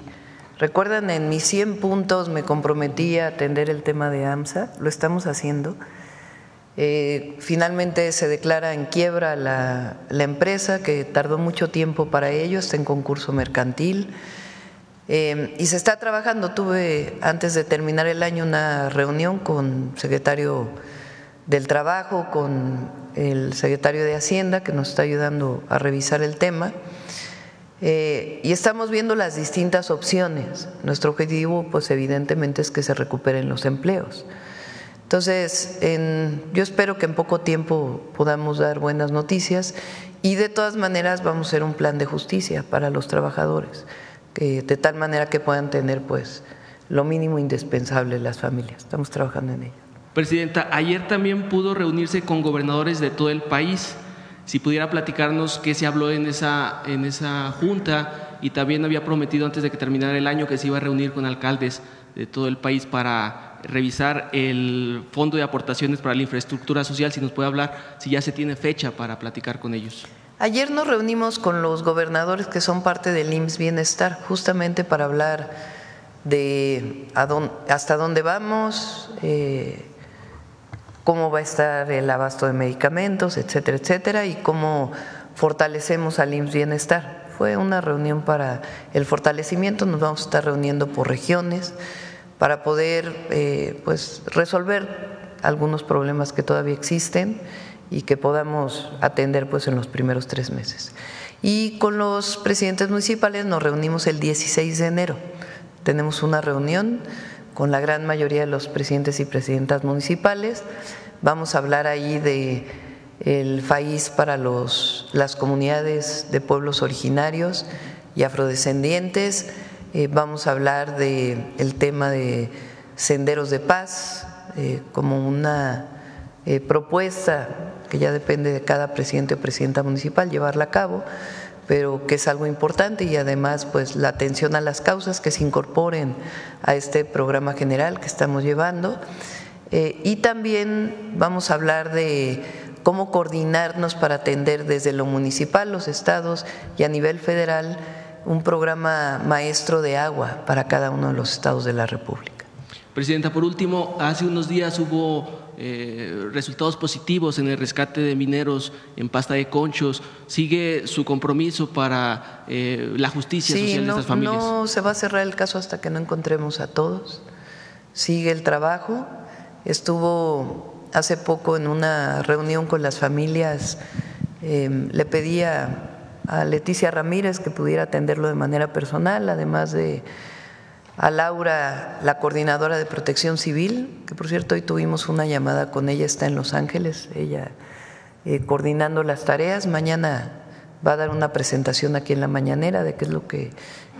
recuerdan, en mis 100 puntos me comprometí a atender el tema de AMSA, lo estamos haciendo. Finalmente se declara en quiebra la empresa, que tardó mucho tiempo para ello, está en concurso mercantil. Y se está trabajando. Tuve antes de terminar el año una reunión con el secretario del Trabajo, con el secretario de Hacienda, que nos está ayudando a revisar el tema, y estamos viendo las distintas opciones. Nuestro objetivo, pues evidentemente, es que se recuperen los empleos. Entonces, yo espero que en poco tiempo podamos dar buenas noticias, y de todas maneras vamos a hacer un plan de justicia para los trabajadores, de tal manera que puedan tener pues lo mínimo indispensable las familias. Estamos trabajando en ello. Presidenta, ayer también pudo reunirse con gobernadores de todo el país. Si pudiera platicarnos qué se habló en esa junta, y también había prometido antes de que terminara el año que se iba a reunir con alcaldes de todo el país para revisar el fondo de aportaciones para la infraestructura social. Si nos puede hablar si ya se tiene fecha para platicar con ellos. Ayer nos reunimos con los gobernadores que son parte del IMSS Bienestar, justamente para hablar de hasta dónde vamos, cómo va a estar el abasto de medicamentos, etcétera, etcétera, y cómo fortalecemos al IMSS Bienestar. Fue una reunión para el fortalecimiento. Nos vamos a estar reuniendo por regiones para poder pues resolver algunos problemas que todavía existen y que podamos atender pues en los primeros 3 meses. Y con los presidentes municipales nos reunimos el 16 de enero. Tenemos una reunión con la gran mayoría de los presidentes y presidentas municipales. Vamos a hablar ahí de el FAIS para las comunidades de pueblos originarios y afrodescendientes. Vamos a hablar del tema de senderos de paz como una propuesta que ya depende de cada presidente o presidenta municipal llevarla a cabo, pero que es algo importante, y además pues la atención a las causas que se incorporen a este programa general que estamos llevando. Y también vamos a hablar de cómo coordinarnos para atender desde lo municipal, los estados y a nivel federal un programa maestro de agua para cada uno de los estados de la República. Presidenta, por último, hace unos días hubo resultados positivos en el rescate de mineros en Pasta de Conchos. ¿Sigue su compromiso para la justicia social de estas familias? No se va a cerrar el caso hasta que no encontremos a todos. Sigue el trabajo. Estuvo hace poco en una reunión con las familias, le pedí a Leticia Ramírez que pudiera atenderlo de manera personal, además de a Laura, la coordinadora de Protección Civil, que por cierto hoy tuvimos una llamada con ella, está en Los Ángeles, ella coordinando las tareas. Mañana va a dar una presentación aquí en la mañanera de qué es lo que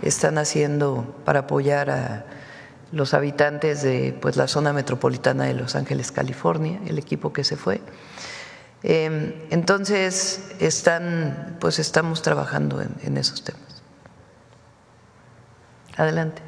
están haciendo para apoyar a los habitantes de pues la zona metropolitana de Los Ángeles, California, el equipo que se fue. Entonces estamos trabajando en esos temas. Adelante.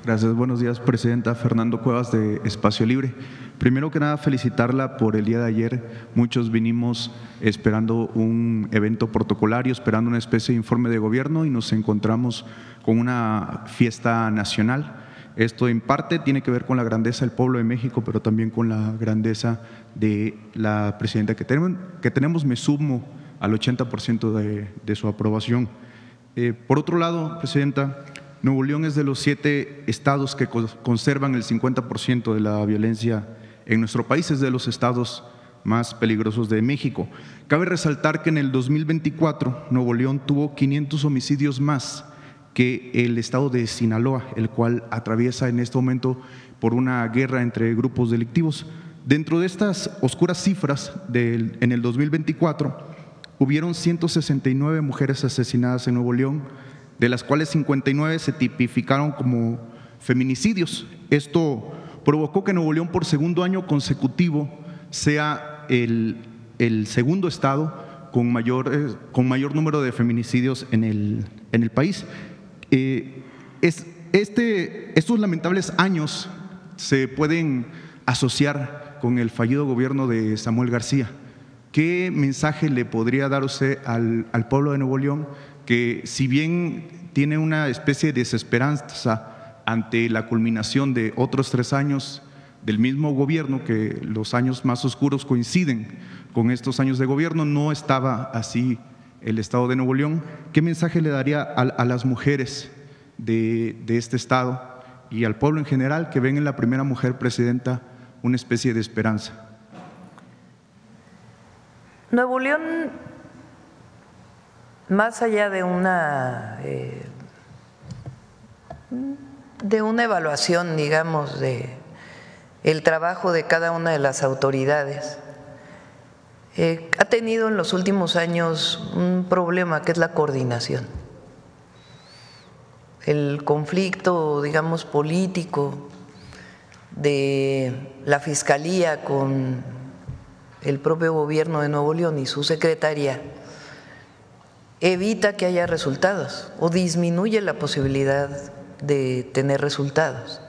Gracias, buenos días, Presidenta. Fernando Cuevas, de Espacio Libre. Primero que nada, felicitarla por el día de ayer. Muchos vinimos esperando un evento protocolario, esperando una especie de informe de gobierno, y nos encontramos con una fiesta nacional. Esto en parte tiene que ver con la grandeza del pueblo de México, pero también con la grandeza de la presidenta que tenemos. Me sumo al 80% de su aprobación. Por otro lado, Presidenta, Nuevo León es de los 7 estados que conservan el 50% de la violencia en nuestro país, es de los estados más peligrosos de México. Cabe resaltar que en el 2024 Nuevo León tuvo 500 homicidios más que el estado de Sinaloa, el cual atraviesa en este momento por una guerra entre grupos delictivos. Dentro de estas oscuras cifras, en el 2024 hubieron 169 mujeres asesinadas en Nuevo León, de las cuales 59 se tipificaron como feminicidios. Esto provocó que Nuevo León por segundo año consecutivo sea el segundo estado con mayor número de feminicidios en el país. Estos lamentables años se pueden asociar con el fallido gobierno de Samuel García. ¿Qué mensaje le podría dar usted al pueblo de Nuevo León, que si bien tiene una especie de desesperanza ante la culminación de otros 3 años del mismo gobierno, que los años más oscuros coinciden con estos años de gobierno, no estaba así el estado de Nuevo León? ¿Qué mensaje le daría a las mujeres de este estado y al pueblo en general, que ven en la primera mujer presidenta una especie de esperanza? Nuevo León, más allá de una evaluación, digamos, de el trabajo de cada una de las autoridades, ha tenido en los últimos años un problema, que es la coordinación. El conflicto, digamos, político de la Fiscalía con el propio gobierno de Nuevo León y su secretaría evita que haya resultados o disminuye la posibilidad de tener resultados.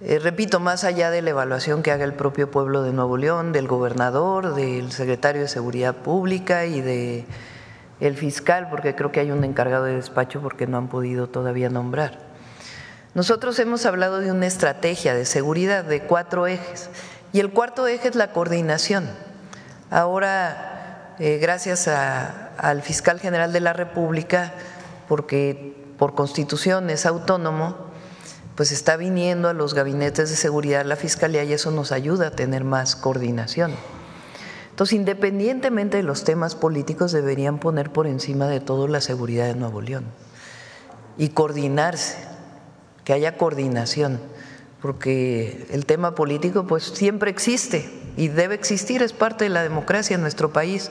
Repito, más allá de la evaluación que haga el propio pueblo de Nuevo León, del gobernador, del secretario de Seguridad Pública y del fiscal, porque creo que hay un encargado de despacho porque no han podido todavía nombrar. Nosotros hemos hablado de una estrategia de seguridad de 4 ejes. Y el cuarto eje es la coordinación. Ahora, gracias al fiscal general de la República, porque por Constitución es autónomo, pues está viniendo a los gabinetes de seguridad la Fiscalía y eso nos ayuda a tener más coordinación. Entonces, independientemente de los temas políticos, deberían poner por encima de todo la seguridad de Nuevo León y coordinarse, que haya coordinación, porque el tema político pues siempre existe y debe existir, es parte de la democracia en nuestro país,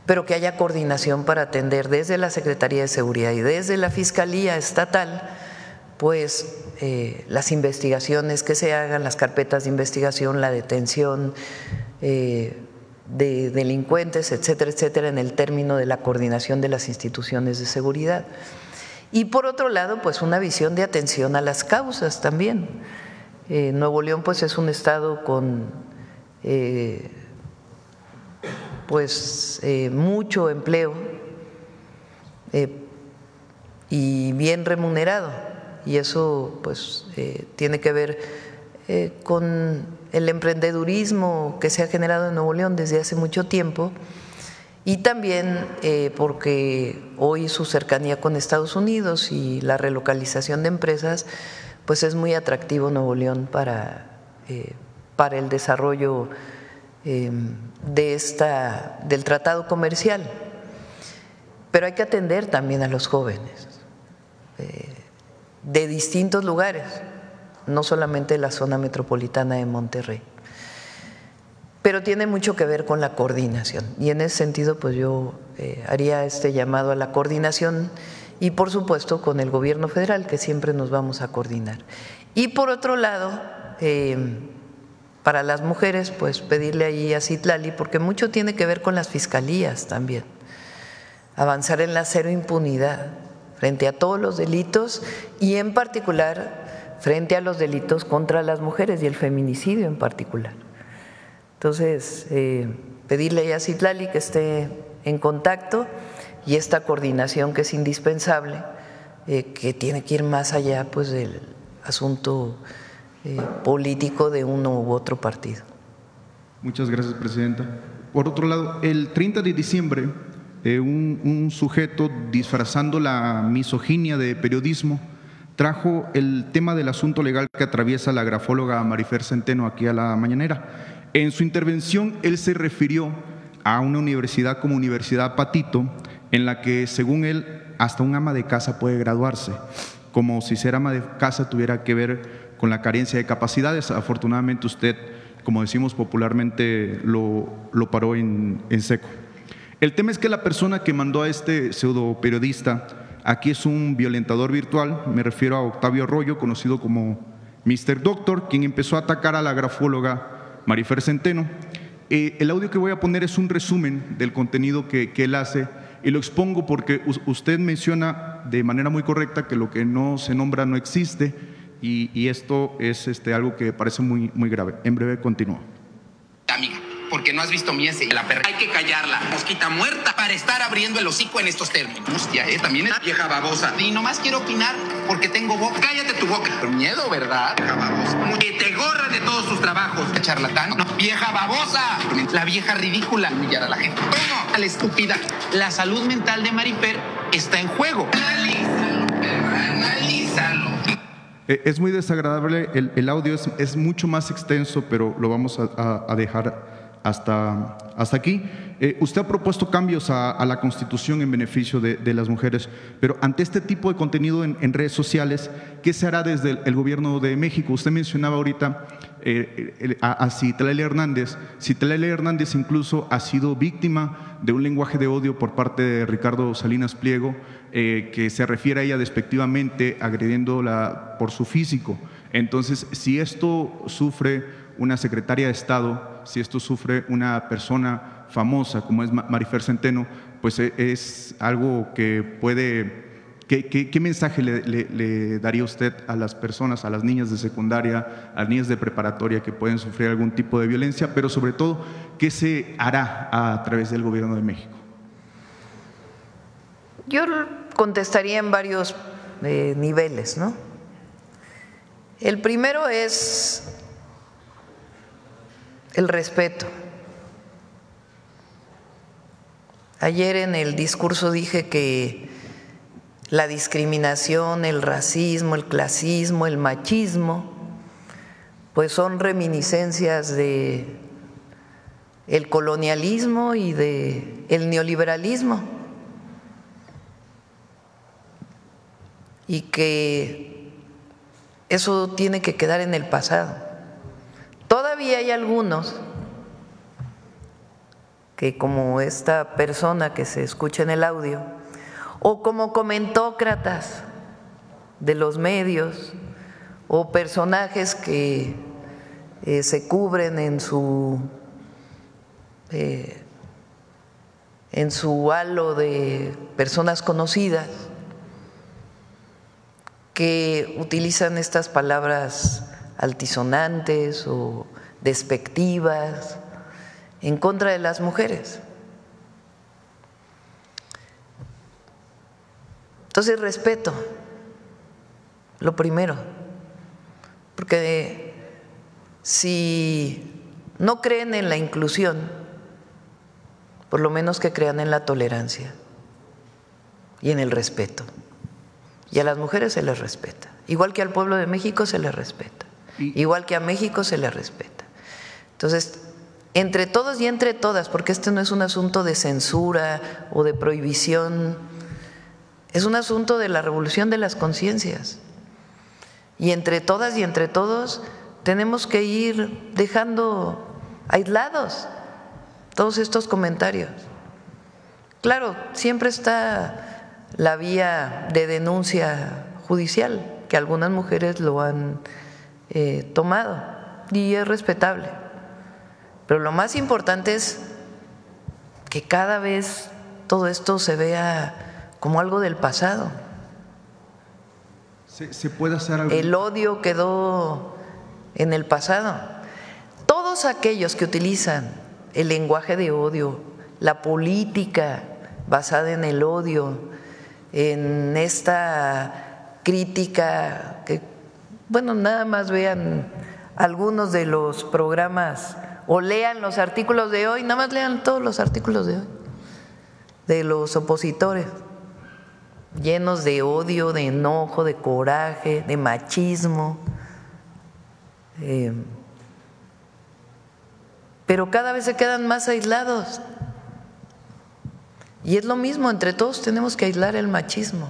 pero que haya coordinación para atender desde la Secretaría de Seguridad y desde la Fiscalía Estatal pues las investigaciones que se hagan, las carpetas de investigación, la detención de delincuentes, etcétera, etcétera, en el término de la coordinación de las instituciones de seguridad. Y por otro lado, pues una visión de atención a las causas también. Nuevo León pues es un estado con mucho empleo y bien remunerado, y eso pues tiene que ver con el emprendedurismo que se ha generado en Nuevo León desde hace mucho tiempo, y también porque hoy su cercanía con Estados Unidos y la relocalización de empresas pues es muy atractivo Nuevo León para el desarrollo del tratado comercial. Pero hay que atender también a los jóvenes de distintos lugares, no solamente de la zona metropolitana de Monterrey. Pero tiene mucho que ver con la coordinación, y en ese sentido pues yo haría este llamado a la coordinación, y por supuesto con el gobierno federal, que siempre nos vamos a coordinar. Y por otro lado, para las mujeres, pues pedirle ahí a Citlali, porque mucho tiene que ver con las fiscalías también, avanzar en la cero impunidad frente a todos los delitos y en particular frente a los delitos contra las mujeres y el feminicidio en particular. Entonces, pedirle ahí a Citlali que esté en contacto, y esta coordinación que es indispensable, que tiene que ir más allá pues del asunto político de uno u otro partido. Muchas gracias, presidenta. Por otro lado, el 30 de diciembre, un sujeto disfrazando la misoginia de periodismo trajo el tema del asunto legal que atraviesa la grafóloga Marifer Centeno aquí a la mañanera. En su intervención, él se refirió a una universidad como Universidad Patito, en la que, según él, hasta un ama de casa puede graduarse, como si ser ama de casa tuviera que ver con la carencia de capacidades. Afortunadamente usted, como decimos popularmente, lo paró en seco. El tema es que la persona que mandó a este pseudo periodista aquí es un violentador virtual. Me refiero a Octavio Arroyo, conocido como Mr. Doctor, quien empezó a atacar a la grafóloga Marifer Centeno, El audio que voy a poner es un resumen del contenido que él hace, y lo expongo porque usted menciona de manera muy correcta que lo que no se nombra no existe, y esto es algo que parece muy, muy grave. En breve continúo. Amiga, porque no has visto mi ese. La perra hay que callarla. Mosquita muerta para estar abriendo el hocico en estos términos. Hostia, también es vieja babosa. Y nomás quiero opinar porque tengo boca. Cállate tu boca. Por miedo, ¿verdad? Vieja babosa. Que te gorra de todos tus trabajos. Charlatán. No, vieja babosa. La vieja ridícula. Humillar a la gente. ¿Cómo? A la estúpida. La salud mental de Marifer está en juego. Analízalo, perra. Analízalo. Es muy desagradable, el audio es mucho más extenso, pero lo vamos a dejar hasta aquí. Usted ha propuesto cambios a la Constitución en beneficio de las mujeres, pero ante este tipo de contenido en redes sociales, ¿qué se hará desde el Gobierno de México? Usted mencionaba ahorita a Citlali Hernández. Citlali Hernández incluso ha sido víctima de un lenguaje de odio por parte de Ricardo Salinas Pliego, que se refiere a ella despectivamente, agrediéndola por su físico. Entonces, si esto sufre una secretaria de Estado, si esto sufre una persona famosa como es Marifer Centeno, pues es algo que puede… ¿Qué mensaje le daría usted a las personas, a las niñas de secundaria, a las niñas de preparatoria que pueden sufrir algún tipo de violencia, pero sobre todo, qué se hará a través del Gobierno de México? Yo contestaría en varios niveles, ¿no? El primero es el respeto. Ayer en el discurso dije que la discriminación, el racismo, el clasismo, el machismo, pues son reminiscencias de el colonialismo y de el neoliberalismo, y que eso tiene que quedar en el pasado. Todavía hay algunos que, como esta persona que se escucha en el audio, o como comentócratas de los medios, o personajes que se cubren en su halo de personas conocidas, que utilizan estas palabras altisonantes o despectivas en contra de las mujeres. Entonces, respeto, lo primero, porque si no creen en la inclusión, por lo menos que crean en la tolerancia y en el respeto. Y a las mujeres se les respeta, igual que al pueblo de México se les respeta, igual que a México se les respeta. Entonces, entre todos y entre todas, porque este no es un asunto de censura o de prohibición, es un asunto de la revolución de las conciencias. Y entre todas y entre todos tenemos que ir dejando aislados todos estos comentarios. Claro, siempre está la vía de denuncia judicial, que algunas mujeres lo han tomado, y es respetable. Pero lo más importante es que cada vez todo esto se vea como algo del pasado. ¿Se puede hacer algo? El odio quedó en el pasado. Todos aquellos que utilizan el lenguaje de odio, la política basada en el odio, en esta crítica que, bueno, nada más vean algunos de los programas o lean los artículos de hoy, nada más lean todos los artículos de hoy, de los opositores, llenos de odio, de enojo, de coraje, de machismo. Pero cada vez se quedan más aislados. Y es lo mismo, entre todos tenemos que aislar el machismo,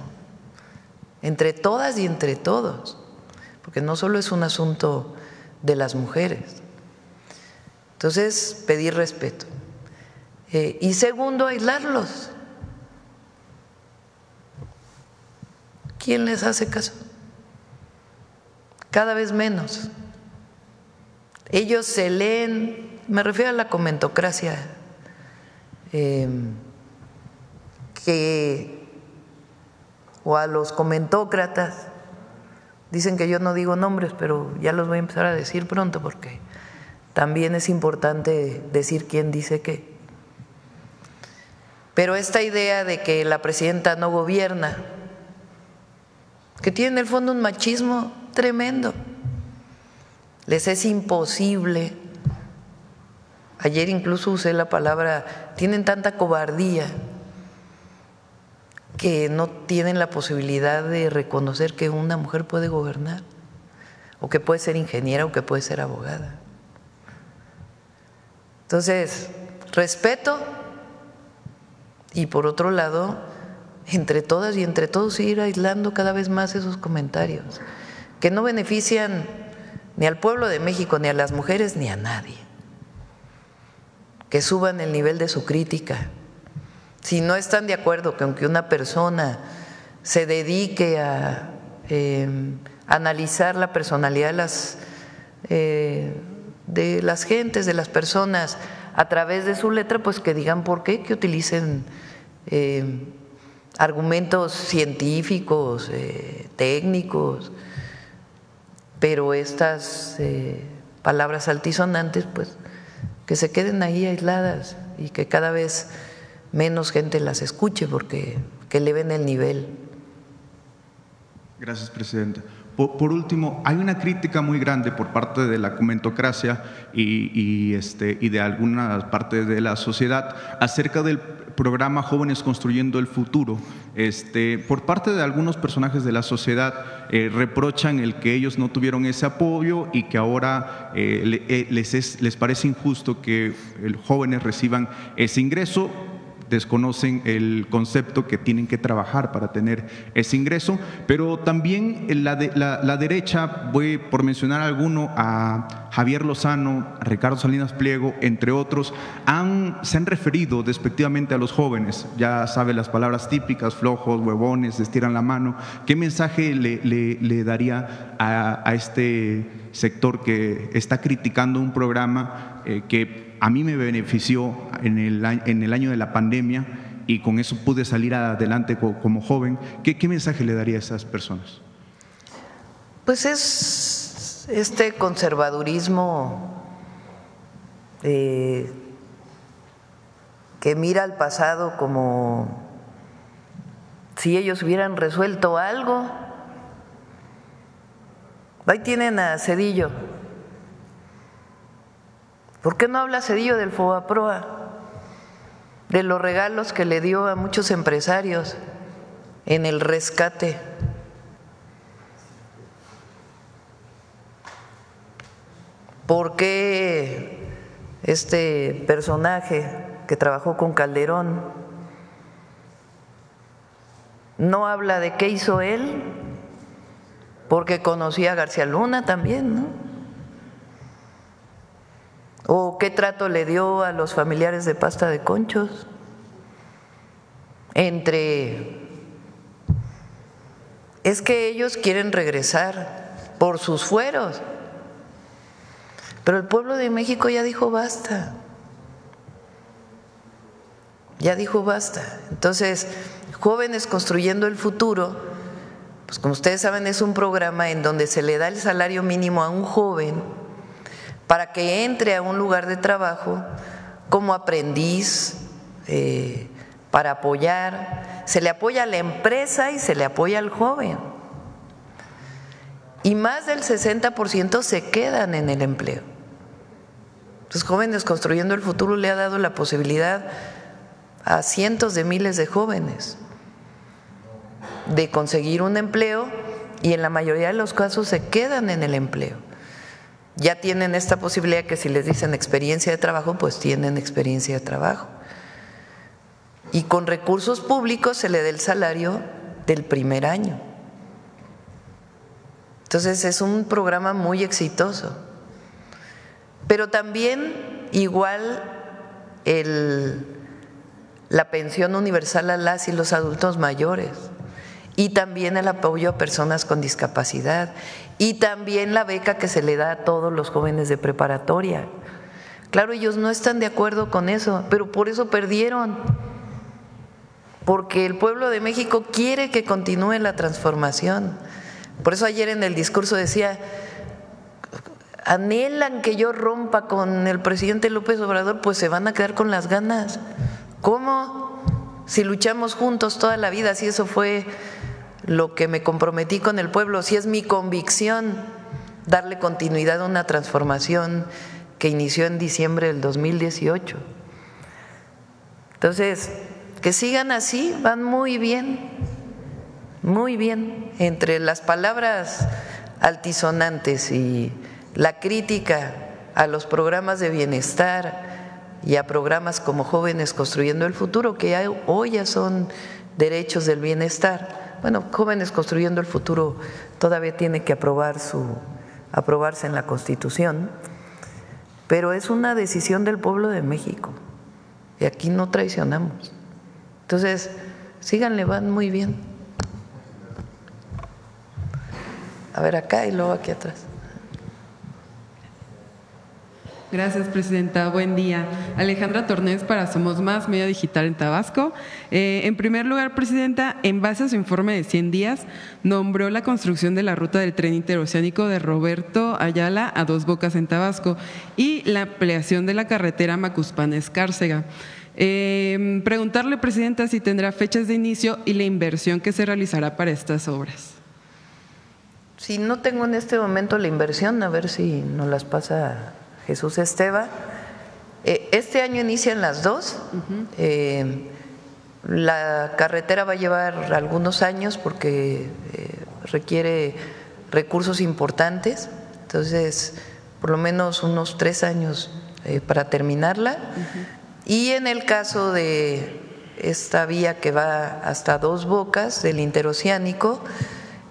entre todas y entre todos, porque no solo es un asunto de las mujeres. Entonces, pedir respeto. Y segundo, aislarlos. ¿Quién les hace caso? Cada vez menos. Ellos se leen me refiero a la comentocracia, o a los comentócratas. Dicen que yo no digo nombres, pero ya los voy a empezar a decir pronto porque también es importante decir quién dice qué. Pero esta idea de que la presidenta no gobierna, que tiene en el fondo un machismo tremendo, les es imposible. Ayer incluso usé la palabra, tienen tanta cobardía que no tienen la posibilidad de reconocer que una mujer puede gobernar, o que puede ser ingeniera, o que puede ser abogada. Entonces, respeto, y por otro lado, entre todas y entre todos ir aislando cada vez más esos comentarios que no benefician ni al pueblo de México, ni a las mujeres, ni a nadie. Que suban el nivel de su crítica. Si no están de acuerdo con que una persona se dedique a analizar la personalidad de las gentes, de las personas, a través de su letra, pues que digan por qué, que utilicen argumentos científicos, técnicos, pero estas palabras altisonantes, pues que se queden ahí aisladas y que cada vez menos gente las escuche, porque que eleven el nivel. Gracias, Presidenta. Por último, hay una crítica muy grande por parte de la comentocracia y de alguna parte de la sociedad acerca del programa Jóvenes Construyendo el Futuro. Por parte de algunos personajes de la sociedad reprochan el que ellos no tuvieron ese apoyo y que ahora les parece injusto que los jóvenes reciban ese ingreso. Desconocen el concepto que tienen que trabajar para tener ese ingreso, pero también la derecha, voy por mencionar alguno, a Javier Lozano, a Ricardo Salinas Pliego, entre otros, se han referido despectivamente a los jóvenes. Ya sabe las palabras típicas: flojos, huevones, estiran la mano. ¿Qué mensaje le daría a este sector que está criticando un programa que a mí me benefició en el año de la pandemia y con eso pude salir adelante como joven? ¿Qué mensaje le daría a esas personas? Pues es este conservadurismo que mira al pasado como si ellos hubieran resuelto algo. Ahí tienen a Zedillo. ¿Por qué no habla Zedillo del FOBAPROA, de los regalos que le dio a muchos empresarios en el rescate? ¿Por qué este personaje que trabajó con Calderón no habla de qué hizo él? Porque conocía a García Luna también, ¿no? ¿O qué trato le dio a los familiares de Pasta de Conchos? Es que ellos quieren regresar por sus fueros, pero el pueblo de México ya dijo basta. Ya dijo basta. Entonces, Jóvenes Construyendo el Futuro, pues como ustedes saben, es un programa en donde se le da el salario mínimo a un joven para que entre a un lugar de trabajo como aprendiz, para apoyar. Se le apoya a la empresa y se le apoya al joven. Y más del 60% se quedan en el empleo. Entonces, Jóvenes Construyendo el Futuro le ha dado la posibilidad a cientos de miles de jóvenes de conseguir un empleo, y en la mayoría de los casos se quedan en el empleo. Ya tienen esta posibilidad que si les dicen experiencia de trabajo, pues tienen experiencia de trabajo. Y con recursos públicos se le da el salario del primer año. Entonces es un programa muy exitoso. Pero también igual la pensión universal a las y los adultos mayores, y también el apoyo a personas con discapacidad, y también la beca que se le da a todos los jóvenes de preparatoria. Claro, ellos no están de acuerdo con eso, pero por eso perdieron, porque el pueblo de México quiere que continúe la transformación. Por eso ayer en el discurso decía, anhelan que yo rompa con el presidente López Obrador, pues se van a quedar con las ganas. ¿Cómo? Si luchamos juntos toda la vida, si eso fue lo que me comprometí con el pueblo, si es mi convicción darle continuidad a una transformación que inició en diciembre del 2018. Entonces, que sigan así, van muy bien, muy bien. Entre las palabras altisonantes y la crítica a los programas de bienestar y a programas como Jóvenes Construyendo el Futuro, que hoy ya son derechos del bienestar. Bueno, Jóvenes Construyendo el Futuro todavía tiene que aprobarse en la Constitución, pero es una decisión del pueblo de México y aquí no traicionamos. Entonces, síganle, van muy bien. A ver, acá y luego aquí atrás. Gracias, presidenta. Buen día. Alejandra Tornés para Somos Más, Medio Digital en Tabasco. En primer lugar, presidenta, en base a su informe de 100 días, nombró la construcción de la ruta del tren interoceánico de Roberto Ayala a Dos Bocas en Tabasco y la ampliación de la carretera Macuspana-Escárcega. Preguntarle, presidenta, si tendrá fechas de inicio y la inversión que se realizará para estas obras. Si no tengo en este momento la inversión, a ver si nos las pasa Jesús Esteva. Este año inician las dos. La carretera va a llevar algunos años porque requiere recursos importantes, entonces por lo menos unos 3 años para terminarla. Y en el caso de esta vía que va hasta Dos Bocas del interoceánico,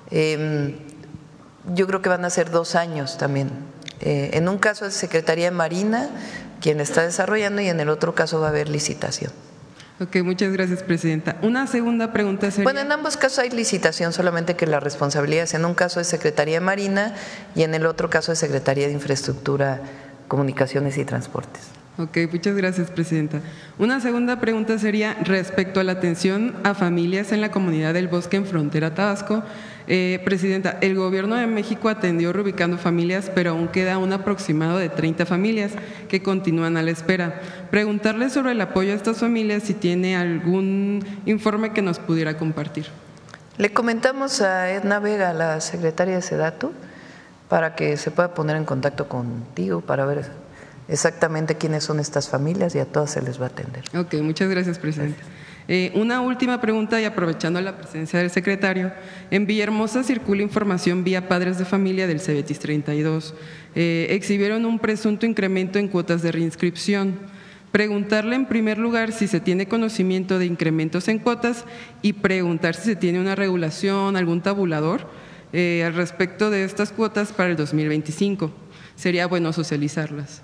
yo creo que van a ser 2 años también. En un caso es Secretaría de Marina quien está desarrollando y en el otro caso va a haber licitación. Ok, muchas gracias, presidenta. Una segunda pregunta sería… Bueno, en ambos casos hay licitación, solamente que la responsabilidad es en un caso es Secretaría de Marina y en el otro caso es Secretaría de Infraestructura, Comunicaciones y Transportes. Ok, muchas gracias, presidenta. Una segunda pregunta sería respecto a la atención a familias en la comunidad del Bosque en frontera Tabasco. Presidenta, el Gobierno de México atendió reubicando familias, pero aún queda un aproximado de 30 familias que continúan a la espera. Preguntarle sobre el apoyo a estas familias, si tiene algún informe que nos pudiera compartir. Le comentamos a Edna Vega, la secretaria de SEDATU, para que se pueda poner en contacto contigo para ver exactamente quiénes son estas familias y a todas se les va a atender. Ok, muchas gracias, presidenta. Una última pregunta y aprovechando la presencia del secretario. En Villahermosa circula información vía padres de familia del Cebetis 32. Exhibieron un presunto incremento en cuotas de reinscripción. Preguntarle en primer lugar si se tiene conocimiento de incrementos en cuotas y preguntar si se tiene una regulación, algún tabulador al respecto de estas cuotas para el 2025. Sería bueno socializarlas.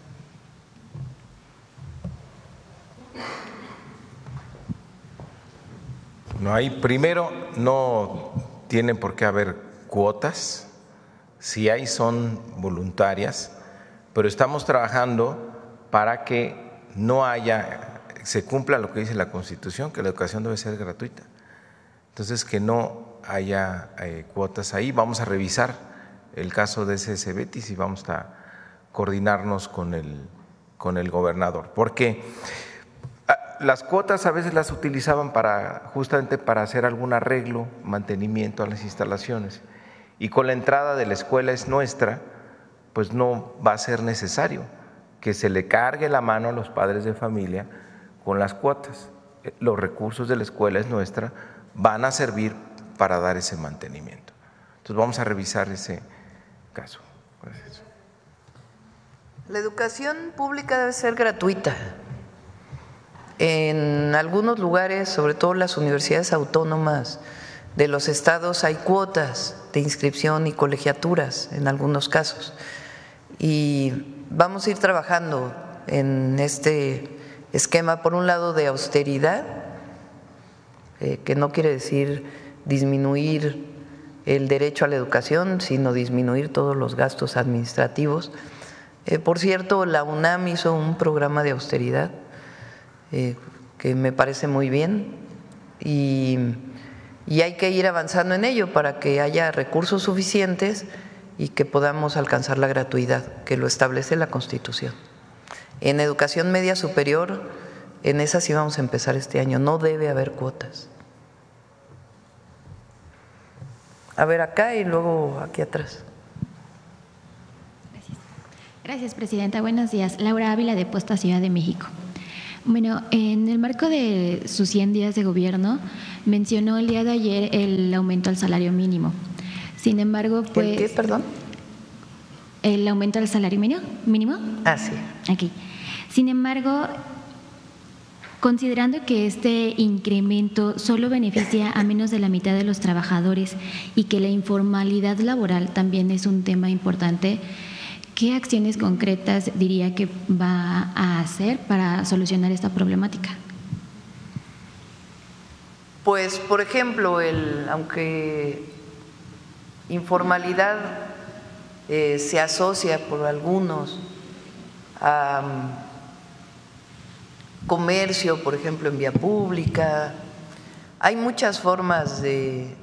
No hay, primero, no tienen por qué haber cuotas, si hay son voluntarias, pero estamos trabajando para que no haya, se cumpla lo que dice la Constitución, que la educación debe ser gratuita. Entonces, que no haya cuotas ahí. Vamos a revisar el caso de ese Cebetis y vamos a coordinarnos con el gobernador, porque las cuotas a veces las utilizaban justamente para hacer algún arreglo, mantenimiento a las instalaciones, y con la entrada de la escuela es nuestra, pues no va a ser necesario que se le cargue la mano a los padres de familia con las cuotas. Los recursos de la escuela es nuestra, van a servir para dar ese mantenimiento. Entonces vamos a revisar ese caso. Gracias. La educación pública debe ser gratuita. En algunos lugares, sobre todo las universidades autónomas de los estados, hay cuotas de inscripción y colegiaturas en algunos casos. Y vamos a ir trabajando en este esquema, por un lado, de austeridad, que no quiere decir disminuir el derecho a la educación, sino disminuir todos los gastos administrativos, Por cierto, la UNAM hizo un programa de austeridad que me parece muy bien y hay que ir avanzando en ello para que haya recursos suficientes y que podamos alcanzar la gratuidad que lo establece la Constitución. En educación media superior, en esa sí vamos a empezar este año, no debe haber cuotas. A ver acá y luego aquí atrás. Gracias, presidenta. Buenos días. Laura Ávila, de Posta Ciudad de México. Bueno, en el marco de sus 100 días de gobierno, mencionó el día de ayer el aumento al salario mínimo. Sin embargo, pues… ¿El qué, perdón? El aumento al salario mínimo. Ah, sí. Aquí. Sin embargo, considerando que este incremento solo beneficia a menos de la mitad de los trabajadores y que la informalidad laboral también es un tema importante, ¿qué acciones concretas diría que va a hacer para solucionar esta problemática? Pues, por ejemplo, aunque informalidad se asocia por algunos a comercio, por ejemplo, en vía pública, hay muchas formas de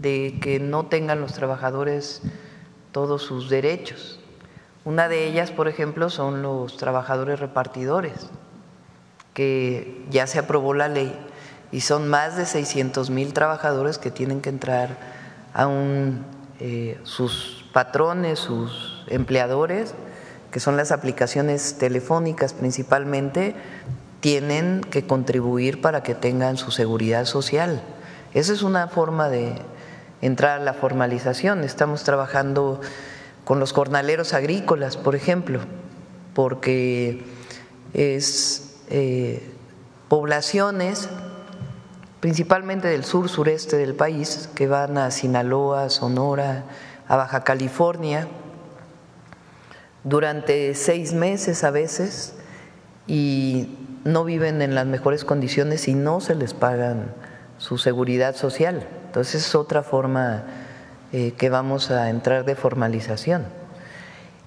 que no tengan los trabajadores todos sus derechos. Una de ellas, por ejemplo, son los trabajadores repartidores, que ya se aprobó la ley y son más de 600,000 trabajadores que tienen que entrar a sus patrones, sus empleadores, que son las aplicaciones telefónicas principalmente, tienen que contribuir para que tengan su seguridad social. Esa es una forma de entrar a la formalización. Estamos trabajando con los jornaleros agrícolas, por ejemplo, porque es poblaciones principalmente del sur, sureste del país, que van a Sinaloa, Sonora, a Baja California, durante 6 meses a veces, y no viven en las mejores condiciones y no se les pagan su seguridad social. Entonces es otra forma que vamos a entrar de formalización.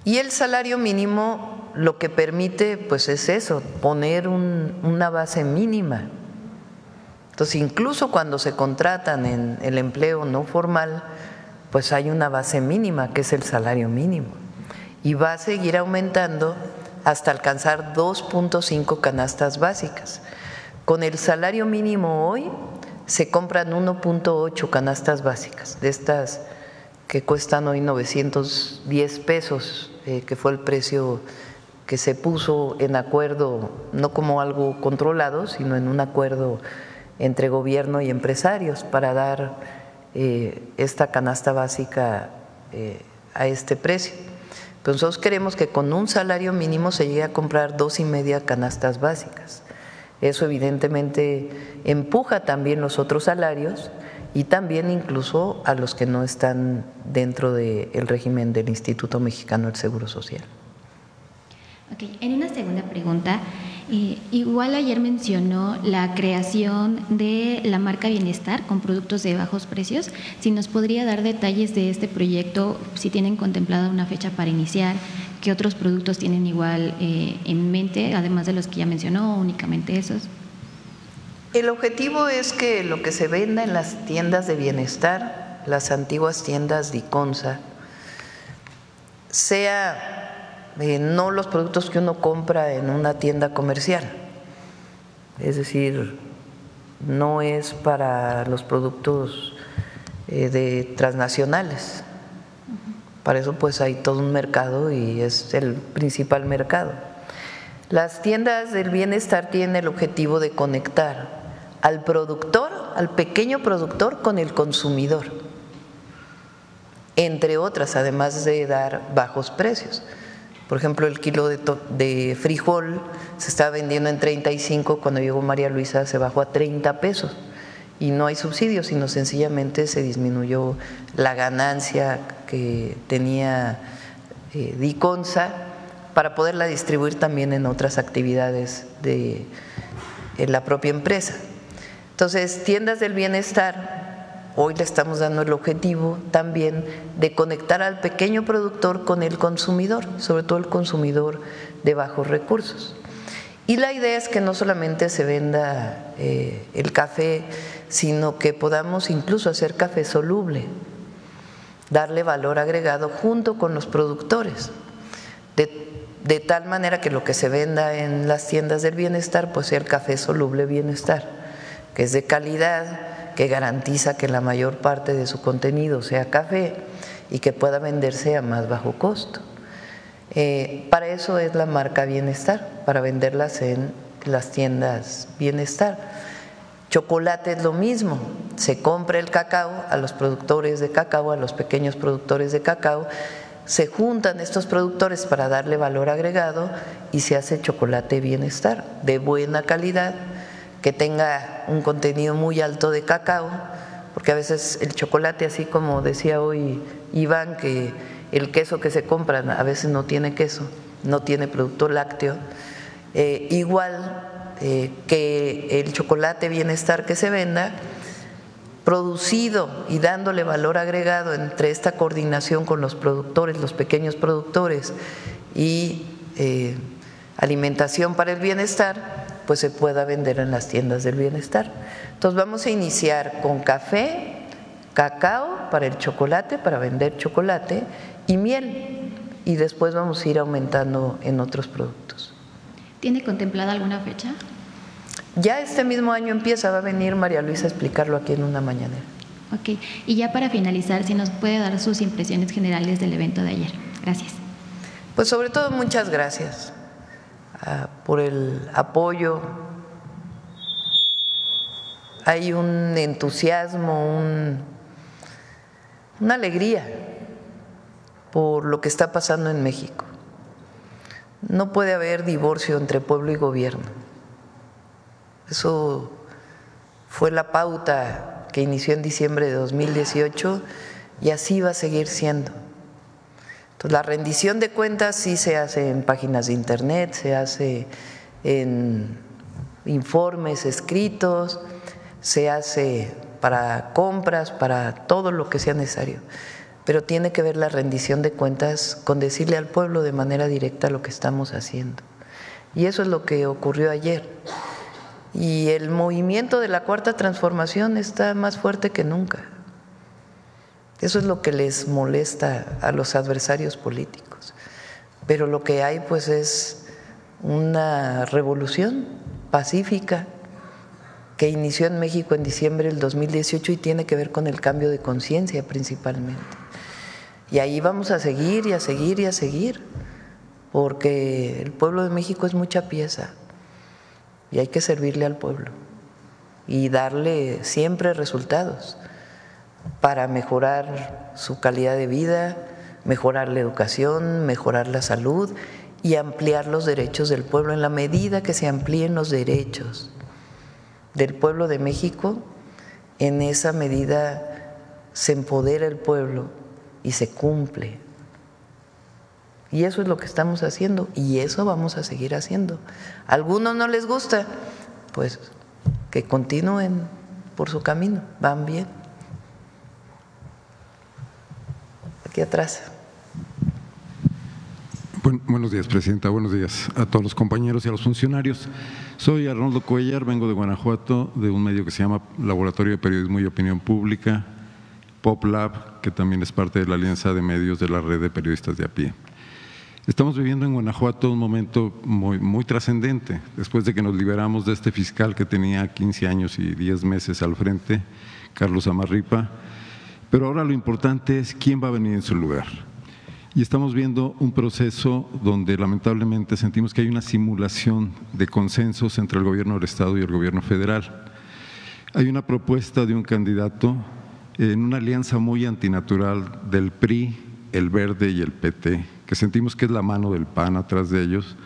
Y el salario mínimo lo que permite pues es eso, poner una base mínima. Entonces incluso cuando se contratan en el empleo no formal, pues hay una base mínima que es el salario mínimo y va a seguir aumentando hasta alcanzar 2.5 canastas básicas. Con el salario mínimo hoy se compran 1.8 canastas básicas, de estas que cuestan hoy 910 pesos, que fue el precio que se puso en acuerdo, no como algo controlado, sino en un acuerdo entre gobierno y empresarios para dar esta canasta básica a este precio. Pero nosotros queremos que con un salario mínimo se llegue a comprar 2.5 canastas básicas. Eso evidentemente empuja también los otros salarios y también incluso a los que no están dentro del régimen del Instituto Mexicano del Seguro Social. Okay. En una segunda pregunta, igual ayer mencionó la creación de la marca Bienestar con productos de bajos precios. Si nos podría dar detalles de este proyecto, si tienen contemplada una fecha para iniciar, qué otros productos tienen igual en mente, además de los que ya mencionó, únicamente esos. El objetivo es que lo que se venda en las tiendas de bienestar, las antiguas tiendas de Iconza, sea no los productos que uno compra en una tienda comercial, es decir, no es para los productos de transnacionales. Para eso pues hay todo un mercado y es el principal mercado. Las tiendas del bienestar tienen el objetivo de conectar al productor, al pequeño productor con el consumidor, entre otras, además de dar bajos precios. Por ejemplo, el kilo de frijol se estaba vendiendo en 35, cuando llegó María Luisa se bajó a 30 pesos y no hay subsidios, sino sencillamente se disminuyó la ganancia que tenía Diconsa para poderla distribuir también en otras actividades de la propia empresa. Entonces, tiendas del bienestar hoy le estamos dando el objetivo también de conectar al pequeño productor con el consumidor, sobre todo el consumidor de bajos recursos. Y la idea es que no solamente se venda el café, sino que podamos incluso hacer café soluble, darle valor agregado junto con los productores, de tal manera que lo que se venda en las tiendas del bienestar pues sea el café soluble Bienestar, que es de calidad, que garantiza que la mayor parte de su contenido sea café y que pueda venderse a más bajo costo. Para eso es la marca Bienestar, para venderlas en las tiendas Bienestar. Chocolate es lo mismo, se compra el cacao a los productores de cacao, a los pequeños productores de cacao, se juntan estos productores para darle valor agregado y se hace chocolate Bienestar, de buena calidad, que tenga un contenido muy alto de cacao, porque a veces el chocolate, así como decía hoy Iván, que el queso que se compra a veces no tiene queso, no tiene producto lácteo, igual que el chocolate Bienestar que se venda, producido y dándole valor agregado entre esta coordinación con los productores, los pequeños productores y alimentación para el bienestar, pues se pueda vender en las tiendas del bienestar. Entonces vamos a iniciar con café, cacao para el chocolate, para vender chocolate y miel, y después vamos a ir aumentando en otros productos. ¿Tiene contemplada alguna fecha? Ya este mismo año empieza, va a venir María Luisa a explicarlo aquí en una mañanera. Ok, y ya para finalizar, si nos puede dar sus impresiones generales del evento de ayer. Gracias. Pues sobre todo muchas gracias por el apoyo. Hay un entusiasmo, una alegría por lo que está pasando en México. No puede haber divorcio entre pueblo y gobierno. Eso fue la pauta que inició en diciembre de 2018 y así va a seguir siendo. Entonces, la rendición de cuentas sí se hace en páginas de internet, se hace en informes escritos, se hace para compras, para todo lo que sea necesario, pero tiene que ver la rendición de cuentas con decirle al pueblo de manera directa lo que estamos haciendo. Y eso es lo que ocurrió ayer. Y el movimiento de la Cuarta Transformación está más fuerte que nunca. Eso es lo que les molesta a los adversarios políticos. Pero lo que hay pues es una revolución pacífica que inició en México en diciembre del 2018 y tiene que ver con el cambio de conciencia principalmente. Y ahí vamos a seguir y a seguir y a seguir, porque el pueblo de México es mucha pieza. Y hay que servirle al pueblo y darle siempre resultados para mejorar su calidad de vida, mejorar la educación, mejorar la salud y ampliar los derechos del pueblo. En la medida que se amplíen los derechos del pueblo de México, en esa medida se empodera el pueblo y se cumple. Y eso es lo que estamos haciendo y eso vamos a seguir haciendo. A algunos no les gusta, pues que continúen por su camino, van bien. Aquí atrás. Buenos días, Presidenta. Buenos días a todos los compañeros y a los funcionarios. Soy Arnoldo Cuellar, vengo de Guanajuato, de un medio que se llama Laboratorio de Periodismo y Opinión Pública, PopLab, que también es parte de la Alianza de Medios de la Red de Periodistas de a Pie. Estamos viviendo en Guanajuato un momento muy trascendente, después de que nos liberamos de este fiscal que tenía 15 años y 10 meses al frente, Carlos Amarripa, pero ahora lo importante es quién va a venir en su lugar. Y estamos viendo un proceso donde lamentablemente sentimos que hay una simulación de consensos entre el gobierno del Estado y el gobierno federal. Hay una propuesta de un candidato en una alianza muy antinatural del PRI, el Verde y el PT, que sentimos que es la mano del PAN atrás de ellos,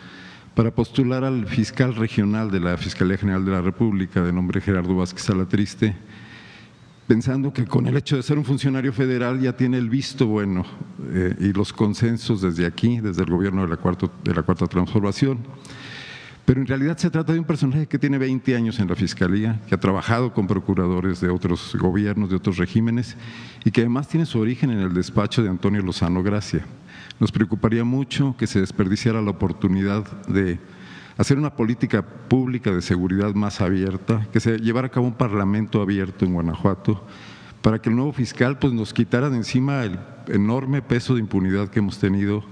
para postular al fiscal regional de la Fiscalía General de la República, de nombre Gerardo Vázquez Alatriste, pensando que con el hecho de ser un funcionario federal ya tiene el visto bueno y los consensos desde aquí, desde el gobierno de la Cuarta Transformación. Pero en realidad se trata de un personaje que tiene 20 años en la Fiscalía, que ha trabajado con procuradores de otros gobiernos, de otros regímenes, y que además tiene su origen en el despacho de Antonio Lozano Gracia. Nos preocuparía mucho que se desperdiciara la oportunidad de hacer una política pública de seguridad más abierta, que se llevara a cabo un parlamento abierto en Guanajuato, para que el nuevo fiscal pues, nos quitara de encima el enorme peso de impunidad que hemos tenido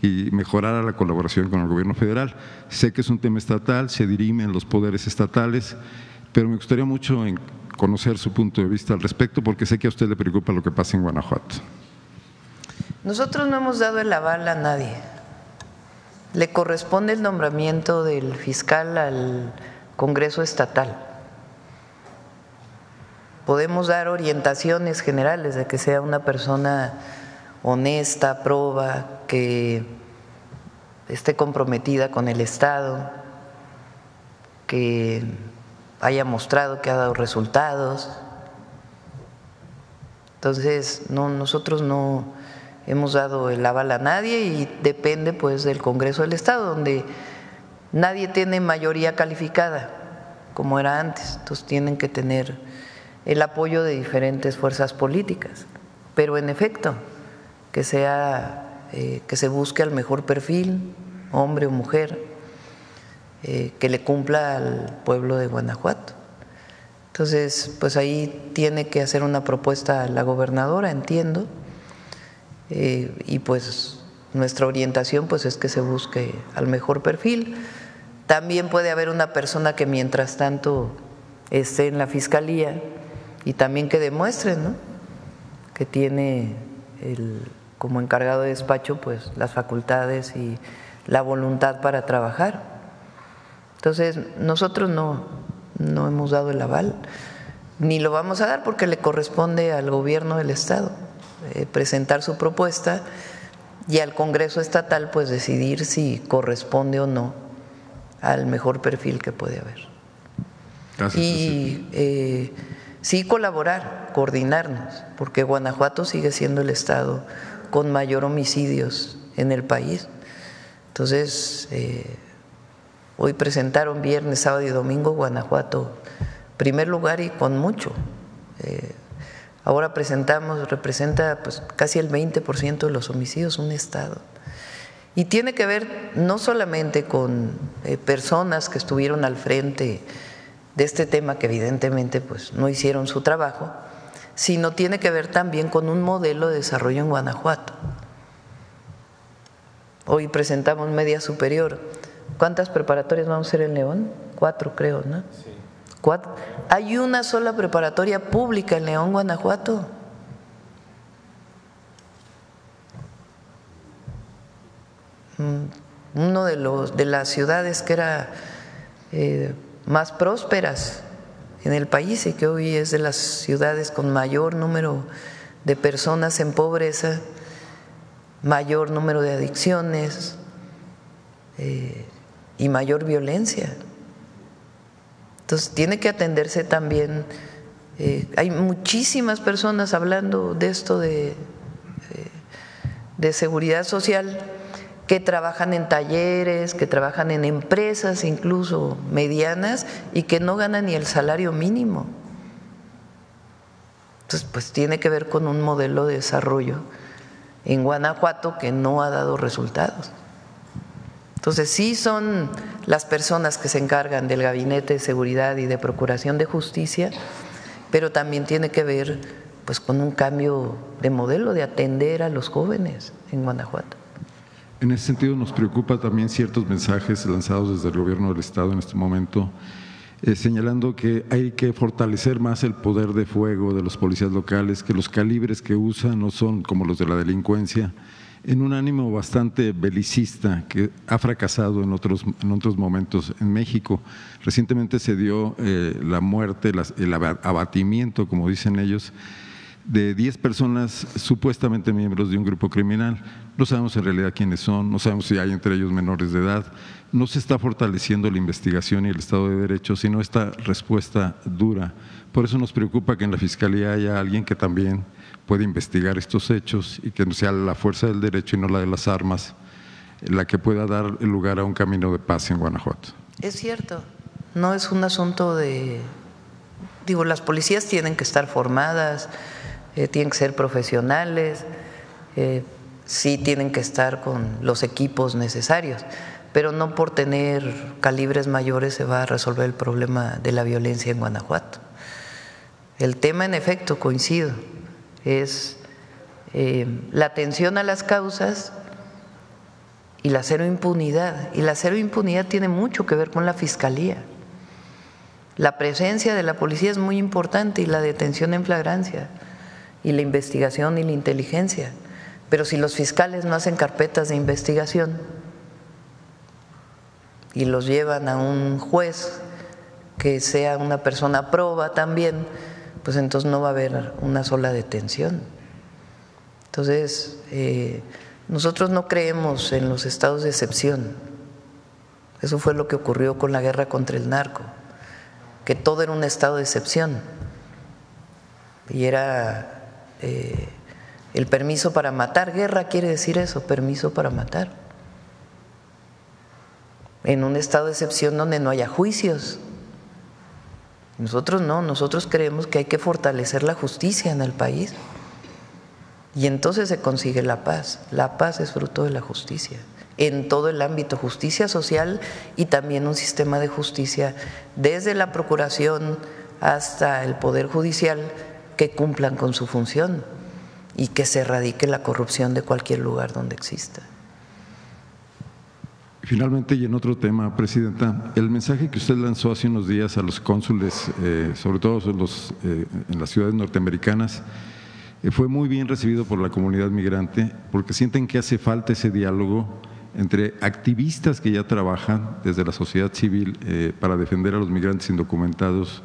y mejorara la colaboración con el gobierno federal. Sé que es un tema estatal, se dirimen los poderes estatales, pero me gustaría mucho conocer su punto de vista al respecto, porque sé que a usted le preocupa lo que pasa en Guanajuato. Nosotros no hemos dado el aval a nadie. Le corresponde el nombramiento del fiscal al Congreso Estatal. Podemos dar orientaciones generales de que sea una persona honesta, proba, que esté comprometida con el Estado, que haya mostrado que ha dado resultados. Entonces, nosotros no hemos dado el aval a nadie y depende pues del Congreso del Estado, donde nadie tiene mayoría calificada, como era antes. Entonces tienen que tener el apoyo de diferentes fuerzas políticas, pero en efecto, que se busque al mejor perfil, hombre o mujer, que le cumpla al pueblo de Guanajuato. Entonces, pues ahí tiene que hacer una propuesta a la gobernadora, entiendo, y pues nuestra orientación pues es que se busque al mejor perfil. También puede haber una persona que mientras tanto esté en la Fiscalía y también que demuestre, ¿no?, que tiene como encargado de despacho pues las facultades y la voluntad para trabajar. Entonces nosotros no hemos dado el aval, ni lo vamos a dar, porque le corresponde al gobierno del Estado presentar su propuesta y al Congreso Estatal pues decidir si corresponde o no al mejor perfil que puede haber. Gracias, y sí colaborar, coordinarnos, porque Guanajuato sigue siendo el estado con mayor homicidios en el país. Entonces, hoy presentaron viernes, sábado y domingo Guanajuato primer lugar y con mucho. Ahora representa pues casi el 20% de los homicidios un estado. Y tiene que ver no solamente con personas que estuvieron al frente de este tema, que evidentemente pues no hicieron su trabajo, sino tiene que ver también con un modelo de desarrollo en Guanajuato. Hoy presentamos media superior. ¿Cuántas preparatorias vamos a hacer en León? 4, creo, ¿no? Sí. 4. Hay una sola preparatoria pública en León, Guanajuato. Uno de las ciudades que era más prósperas en el país y que hoy es de las ciudades con mayor número de personas en pobreza, mayor número de adicciones y mayor violencia. Entonces tiene que atenderse también. Hay muchísimas personas hablando de esto de seguridad social, que trabajan en talleres, que trabajan en empresas incluso medianas y que no ganan ni el salario mínimo. Entonces, pues tiene que ver con un modelo de desarrollo en Guanajuato que no ha dado resultados. Entonces, sí son las personas que se encargan del Gabinete de Seguridad y de Procuración de Justicia, pero también tiene que ver pues con un cambio de modelo de atender a los jóvenes en Guanajuato. En ese sentido nos preocupa también ciertos mensajes lanzados desde el gobierno del Estado en este momento, señalando que hay que fortalecer más el poder de fuego de los policías locales, que los calibres que usan no son como los de la delincuencia, en un ánimo bastante belicista que ha fracasado en otros momentos en México. Recientemente se dio la muerte, el abatimiento, como dicen ellos, de 10 personas supuestamente miembros de un grupo criminal. No sabemos en realidad quiénes son, no sabemos si hay entre ellos menores de edad. No se está fortaleciendo la investigación y el Estado de Derecho, sino esta respuesta dura. Por eso nos preocupa que en la Fiscalía haya alguien que también pueda investigar estos hechos y que sea la fuerza del derecho y no la de las armas la que pueda dar lugar a un camino de paz en Guanajuato. Es cierto, no es un asunto de… Digo, las policías tienen que estar formadas, tienen que ser profesionales, sí tienen que estar con los equipos necesarios, pero no por tener calibres mayores se va a resolver el problema de la violencia en Guanajuato. El tema, en efecto, coincido, es la atención a las causas y la cero impunidad. Y la cero impunidad tiene mucho que ver con la fiscalía. La presencia de la policía es muy importante y la detención en flagrancia y la investigación y la inteligencia. Pero si los fiscales no hacen carpetas de investigación y los llevan a un juez que sea una persona proba también, pues entonces no va a haber una sola detención. Entonces, nosotros no creemos en los estados de excepción. Eso fue lo que ocurrió con la guerra contra el narco, que todo era un estado de excepción y era el permiso para matar. Guerra quiere decir eso, permiso para matar, en un estado de excepción donde no haya juicios. Nosotros no, nosotros creemos que hay que fortalecer la justicia en el país y entonces se consigue la paz. La paz es fruto de la justicia en todo el ámbito, justicia social y también un sistema de justicia desde la procuración hasta el Poder Judicial que cumplan con su función y que se erradique la corrupción de cualquier lugar donde exista. Finalmente, y en otro tema, Presidenta, el mensaje que usted lanzó hace unos días a los cónsules, sobre todo en las ciudades norteamericanas, fue muy bien recibido por la comunidad migrante porque sienten que hace falta ese diálogo entre activistas que ya trabajan desde la sociedad civil para defender a los migrantes indocumentados.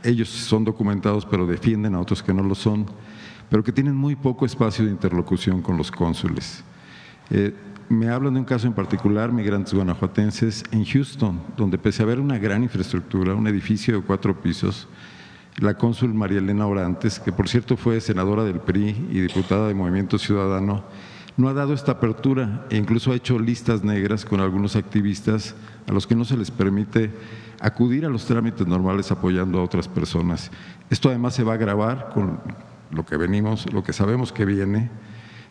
Ellos son documentados pero defienden a otros que no lo son, pero que tienen muy poco espacio de interlocución con los cónsules. Me hablan de un caso en particular, migrantes guanajuatenses en Houston, donde pese a haber una gran infraestructura, un edificio de 4 pisos, la cónsul María Elena Orantes, que por cierto fue senadora del PRI y diputada de Movimiento Ciudadano, no ha dado esta apertura e incluso ha hecho listas negras con algunos activistas a los que no se les permite acudir a los trámites normales apoyando a otras personas. Esto además se va a agravar con lo que sabemos que viene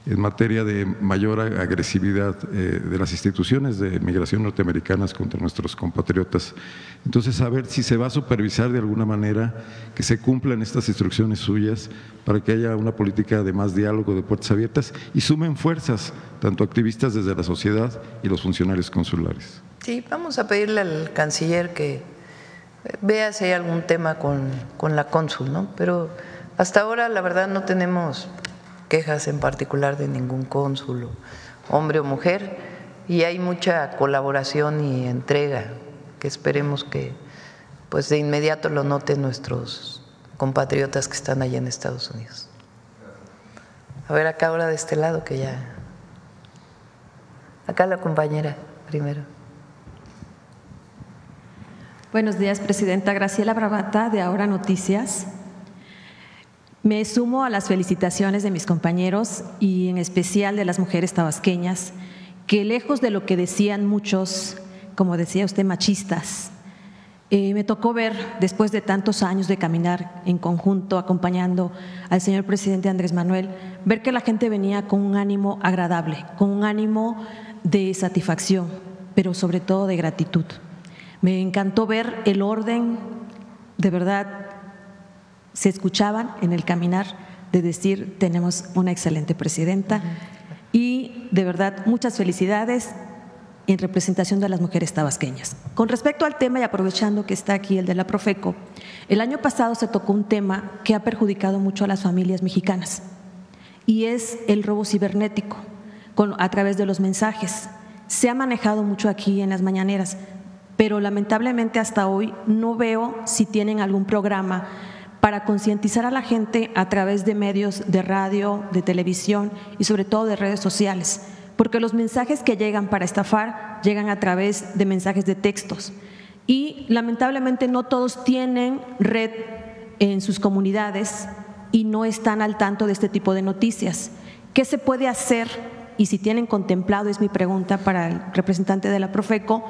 en materia de mayor agresividad de las instituciones de migración norteamericanas contra nuestros compatriotas. Entonces, saber si se va a supervisar de alguna manera que se cumplan estas instrucciones suyas para que haya una política de más diálogo, de puertas abiertas y sumen fuerzas, tanto activistas desde la sociedad y los funcionarios consulares. Sí, vamos a pedirle al canciller que vea si hay algún tema con la cónsul, ¿no? Pero hasta ahora, la verdad, no tenemos quejas en particular de ningún cónsul, hombre o mujer, y hay mucha colaboración y entrega que esperemos que pues de inmediato lo noten nuestros compatriotas que están allá en Estados Unidos. A ver, acá ahora de este lado que ya… Acá la compañera primero. Buenos días, Presidenta. Graciela Bravata, de Ahora Noticias. Me sumo a las felicitaciones de mis compañeros y en especial de las mujeres tabasqueñas, que lejos de lo que decían muchos, como decía usted, machistas, me tocó ver, después de tantos años de caminar en conjunto, acompañando al señor presidente Andrés Manuel, ver que la gente venía con un ánimo agradable, con un ánimo de satisfacción, pero sobre todo de gratitud. Me encantó ver el orden, de verdad, se escuchaban en el caminar de decir tenemos una excelente presidenta y de verdad muchas felicidades en representación de las mujeres tabasqueñas. Con respecto al tema y aprovechando que está aquí el de la Profeco, el año pasado se tocó un tema que ha perjudicado mucho a las familias mexicanas y es el robo cibernético a través de los mensajes. Se ha manejado mucho aquí en las mañaneras, pero lamentablemente hasta hoy no veo si tienen algún programa para concientizar a la gente a través de medios de radio, de televisión y sobre todo de redes sociales, porque los mensajes que llegan para estafar llegan a través de mensajes de textos y lamentablemente no todos tienen red en sus comunidades y no están al tanto de este tipo de noticias. ¿Qué se puede hacer? Y si tienen contemplado, es mi pregunta para el representante de la Profeco,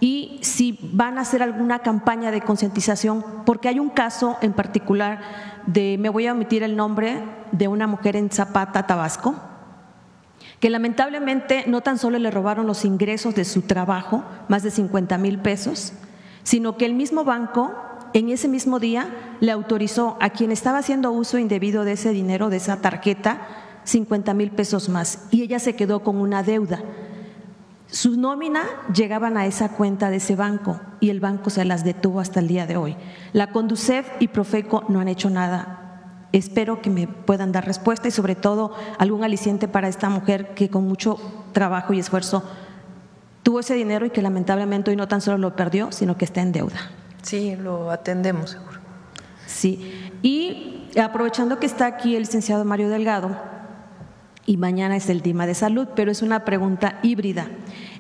y si van a hacer alguna campaña de concientización, porque hay un caso en particular me voy a omitir el nombre, de una mujer en Zapata, Tabasco, que lamentablemente no tan solo le robaron los ingresos de su trabajo, más de 50,000 pesos, sino que el mismo banco en ese mismo día le autorizó a quien estaba haciendo uso indebido de ese dinero, de esa tarjeta, 50,000 pesos más, y ella se quedó con una deuda. Sus nóminas llegaban a esa cuenta de ese banco y el banco se las detuvo hasta el día de hoy. La Conducef y Profeco no han hecho nada. Espero que me puedan dar respuesta y sobre todo algún aliciente para esta mujer que con mucho trabajo y esfuerzo tuvo ese dinero y que lamentablemente hoy no tan solo lo perdió, sino que está en deuda. Sí, lo atendemos seguro. Sí, y aprovechando que está aquí el licenciado Mario Delgado, y mañana es el tema de salud, pero es una pregunta híbrida.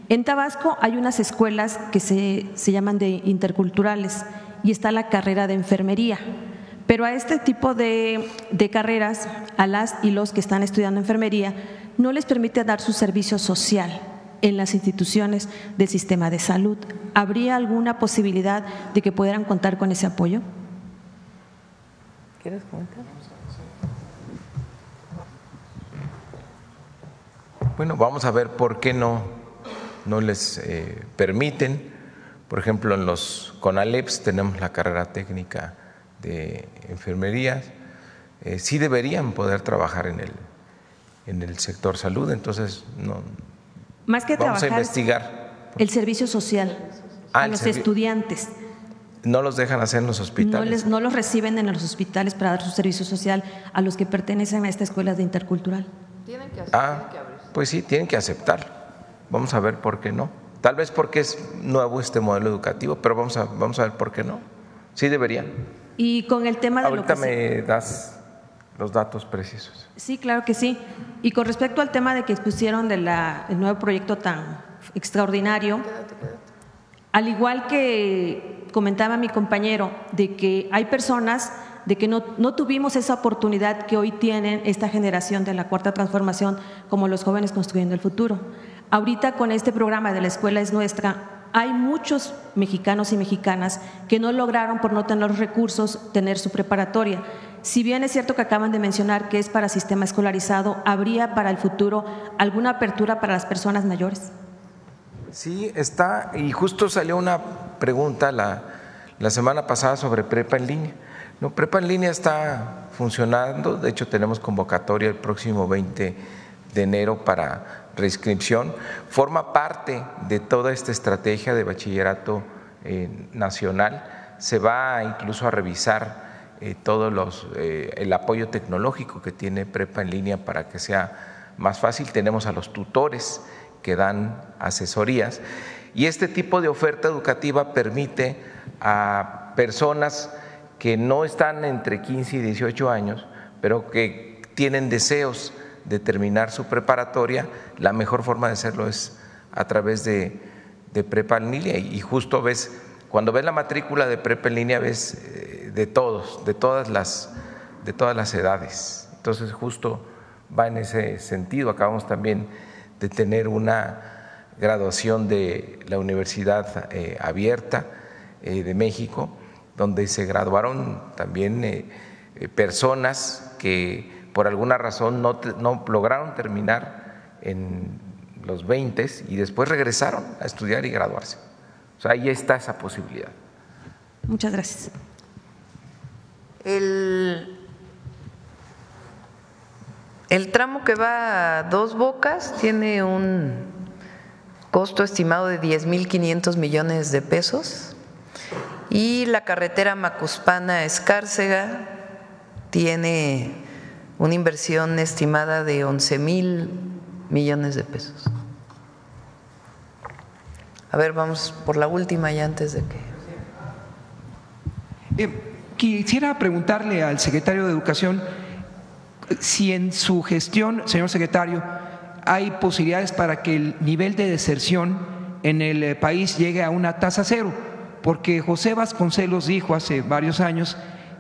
En Tabasco hay unas escuelas que se llaman de interculturales y está la carrera de enfermería, pero a este tipo de carreras, a las y los que están estudiando enfermería, no les permite dar su servicio social en las instituciones del sistema de salud. ¿Habría alguna posibilidad de que pudieran contar con ese apoyo? ¿Quieres comentar? Bueno, vamos a ver por qué no les permiten. Por ejemplo, en los CONALEPS tenemos la carrera técnica de enfermería. Sí deberían poder trabajar en el sector salud, entonces no. Más que vamos trabajar, a investigar. El servicio social a los estudiantes. No los dejan hacer en los hospitales. No los reciben en los hospitales para dar su servicio social a los que pertenecen a esta escuela de intercultural. Tienen que hacer, pues sí, tienen que aceptarlo. Vamos a ver por qué no. Tal vez porque es nuevo este modelo educativo, pero vamos a ver por qué no. Sí deberían. Y con el tema de ahorita me das los datos precisos. Sí, claro que sí. Y con respecto al tema de que expusieron del nuevo proyecto tan extraordinario, al igual que comentaba mi compañero, de que hay personas de que no tuvimos esa oportunidad que hoy tienen esta generación de la Cuarta Transformación, como los jóvenes construyendo el futuro. Ahorita con este programa de La Escuela es Nuestra, hay muchos mexicanos y mexicanas que no lograron, por no tener los recursos, tener su preparatoria. Si bien es cierto que acaban de mencionar que es para sistema escolarizado, ¿habría para el futuro alguna apertura para las personas mayores? Sí, está, y justo salió una pregunta la semana pasada sobre prepa en línea. No, prepa en línea está funcionando, de hecho tenemos convocatoria el próximo 20 de enero para reinscripción. Forma parte de toda esta estrategia de bachillerato nacional. Se va incluso a revisar el apoyo tecnológico que tiene prepa en línea para que sea más fácil. Tenemos a los tutores que dan asesorías y este tipo de oferta educativa permite a personas que no están entre 15 y 18 años, pero que tienen deseos de terminar su preparatoria. La mejor forma de hacerlo es a través de prepa en línea y justo cuando ves la matrícula de prepa en línea ves de todas las edades. Entonces justo va en ese sentido. Acabamos también de tener una graduación de la Universidad Abierta de México, donde se graduaron también personas que por alguna razón no lograron terminar en los 20 y después regresaron a estudiar y graduarse. O sea, ahí está esa posibilidad. Muchas gracias. El tramo que va a Dos Bocas tiene un costo estimado de 10,500 millones de pesos y la carretera Macuspana-Escárcega tiene una inversión estimada de 11,000 millones de pesos. A ver, vamos por la última ya antes de que… Quisiera preguntarle al secretario de Educación si en su gestión, señor secretario, hay posibilidades para que el nivel de deserción en el país llegue a una tasa cero, porque José Vasconcelos dijo hace varios años,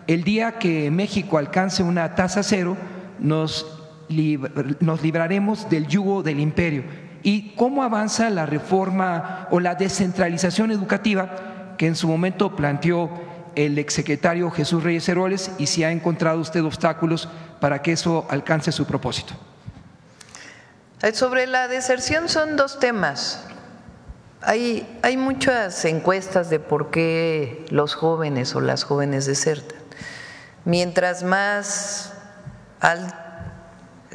el día que México alcance una tasa cero, nos libraremos del yugo del imperio. ¿Y cómo avanza la reforma o la descentralización educativa que en su momento planteó el exsecretario Jesús Reyes Heroles, y si ha encontrado usted obstáculos para que eso alcance su propósito? Sobre la deserción son dos temas. Hay muchas encuestas de por qué los jóvenes o las jóvenes desertan. Mientras más,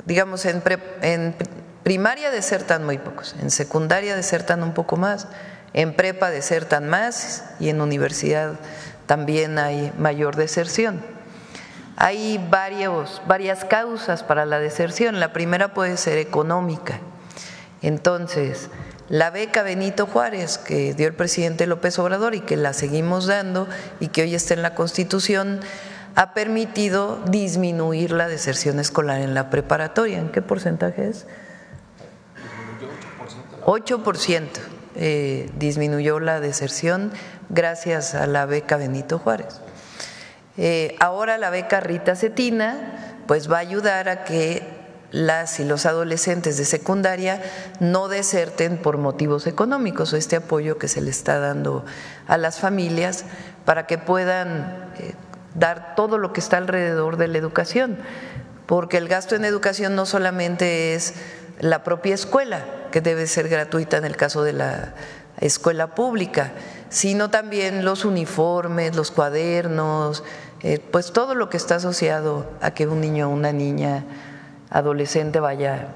digamos, en primaria desertan muy pocos, en secundaria desertan un poco más, en prepa desertan más y en universidad también hay mayor deserción. Hay varias causas para la deserción. La primera puede ser económica. Entonces, la beca Benito Juárez que dio el presidente López Obrador y que la seguimos dando y que hoy está en la Constitución, ha permitido disminuir la deserción escolar en la preparatoria. ¿En qué porcentaje es? 8%. Disminuyó la deserción gracias a la beca Benito Juárez. Ahora la beca Rita Cetina pues va a ayudar a que las y los adolescentes de secundaria no deserten por motivos económicos, este apoyo que se le está dando a las familias para que puedan dar todo lo que está alrededor de la educación, porque el gasto en educación no solamente es la propia escuela, que debe ser gratuita en el caso de la escuela pública, sino también los uniformes, los cuadernos, pues todo lo que está asociado a que un niño o una niña adolescente vaya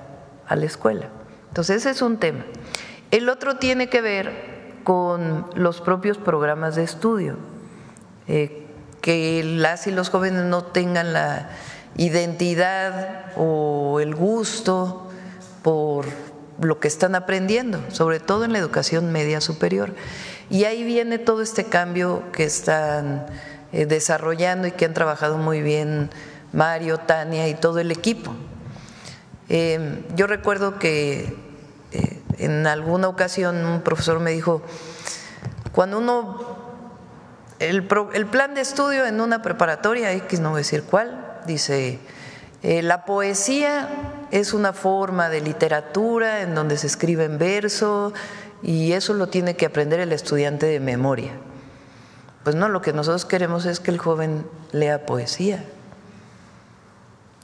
a la escuela. Entonces ese es un tema. El otro tiene que ver con los propios programas de estudio, que las y los jóvenes no tengan la identidad o el gusto por lo que están aprendiendo, sobre todo en la educación media superior. Y ahí viene todo este cambio que están desarrollando y que han trabajado muy bien Mario, Tania y todo el equipo. Yo recuerdo que en alguna ocasión un profesor me dijo, cuando el plan de estudio en una preparatoria X, no voy a decir cuál, dice, la poesía es una forma de literatura en donde se escribe en verso y eso lo tiene que aprender el estudiante de memoria. Pues no, lo que nosotros queremos es que el joven lea poesía.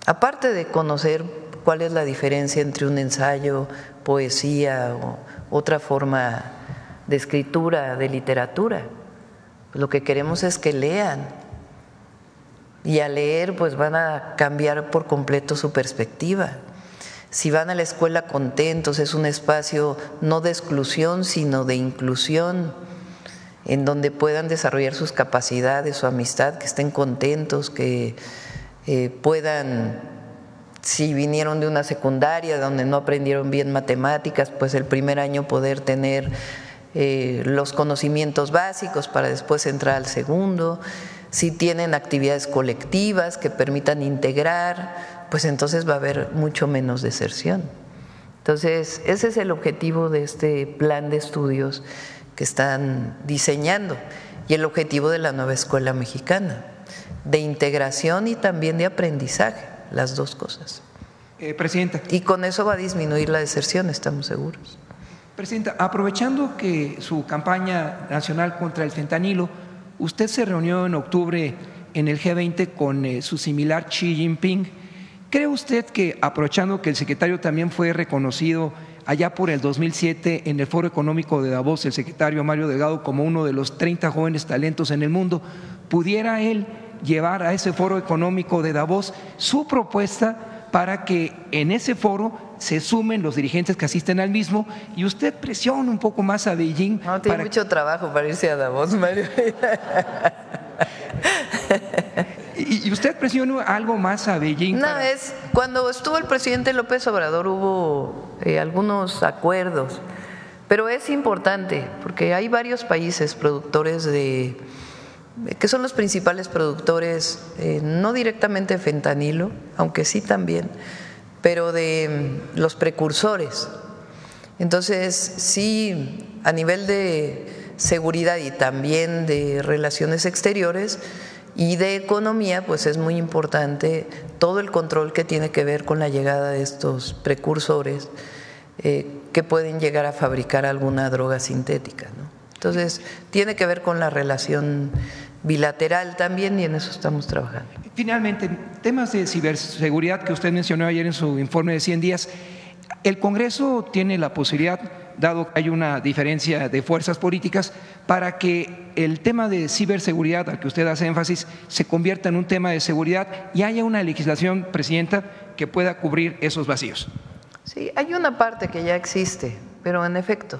Aparte de conocer cuál es la diferencia entre un ensayo, poesía o otra forma de escritura, de literatura, lo que queremos es que lean. Y al leer pues van a cambiar por completo su perspectiva. Si van a la escuela contentos, es un espacio no de exclusión, sino de inclusión, en donde puedan desarrollar sus capacidades, su amistad, que estén contentos, que puedan, si vinieron de una secundaria donde no aprendieron bien matemáticas, pues el primer año poder tener los conocimientos básicos para después entrar al segundo. Si tienen actividades colectivas que permitan integrar, pues entonces va a haber mucho menos deserción. Entonces, ese es el objetivo de este plan de estudios que están diseñando y el objetivo de la nueva escuela mexicana, de integración y también de aprendizaje, las dos cosas. Presidenta. Y con eso va a disminuir la deserción, estamos seguros. Presidenta, aprovechando que su campaña nacional contra el fentanilo, usted se reunió en octubre en el G20 con su similar Xi Jinping. ¿Cree usted que, aprovechando que el secretario también fue reconocido allá por el 2007 en el Foro Económico de Davos, el secretario Mario Delgado, como uno de los 30 jóvenes talentos en el mundo, pudiera él llevar a ese Foro Económico de Davos su propuesta para que en ese foro se sumen los dirigentes que asisten al mismo y usted presione un poco más a Beijing? No, tiene mucho trabajo para irse a Davos, Mario. ¿Y usted presiona algo más a Beijing? No, cuando estuvo el presidente López Obrador hubo algunos acuerdos, pero es importante porque hay varios países productores que son los principales productores, no directamente de fentanilo, aunque sí también, pero de los precursores. Entonces, sí, a nivel de seguridad y también de relaciones exteriores y de economía, pues es muy importante todo el control que tiene que ver con la llegada de estos precursores que pueden llegar a fabricar alguna droga sintética, ¿no? Entonces, tiene que ver con la relación bilateral también y en eso estamos trabajando. Finalmente, temas de ciberseguridad que usted mencionó ayer en su informe de 100 días, el Congreso tiene la posibilidad, dado que hay una diferencia de fuerzas políticas, para que el tema de ciberseguridad al que usted hace énfasis se convierta en un tema de seguridad y haya una legislación, Presidenta, que pueda cubrir esos vacíos. Sí, hay una parte que ya existe, pero en efecto,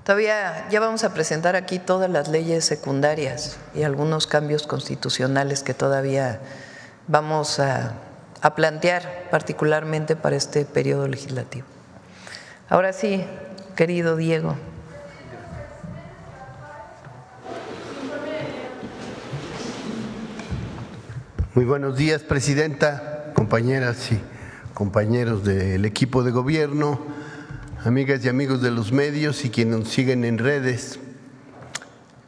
todavía ya vamos a presentar aquí todas las leyes secundarias y algunos cambios constitucionales que todavía vamos a plantear particularmente para este periodo legislativo. Ahora sí, querido Diego. Muy buenos días, Presidenta, compañeras y compañeros del equipo de gobierno, amigas y amigos de los medios y quienes nos siguen en redes.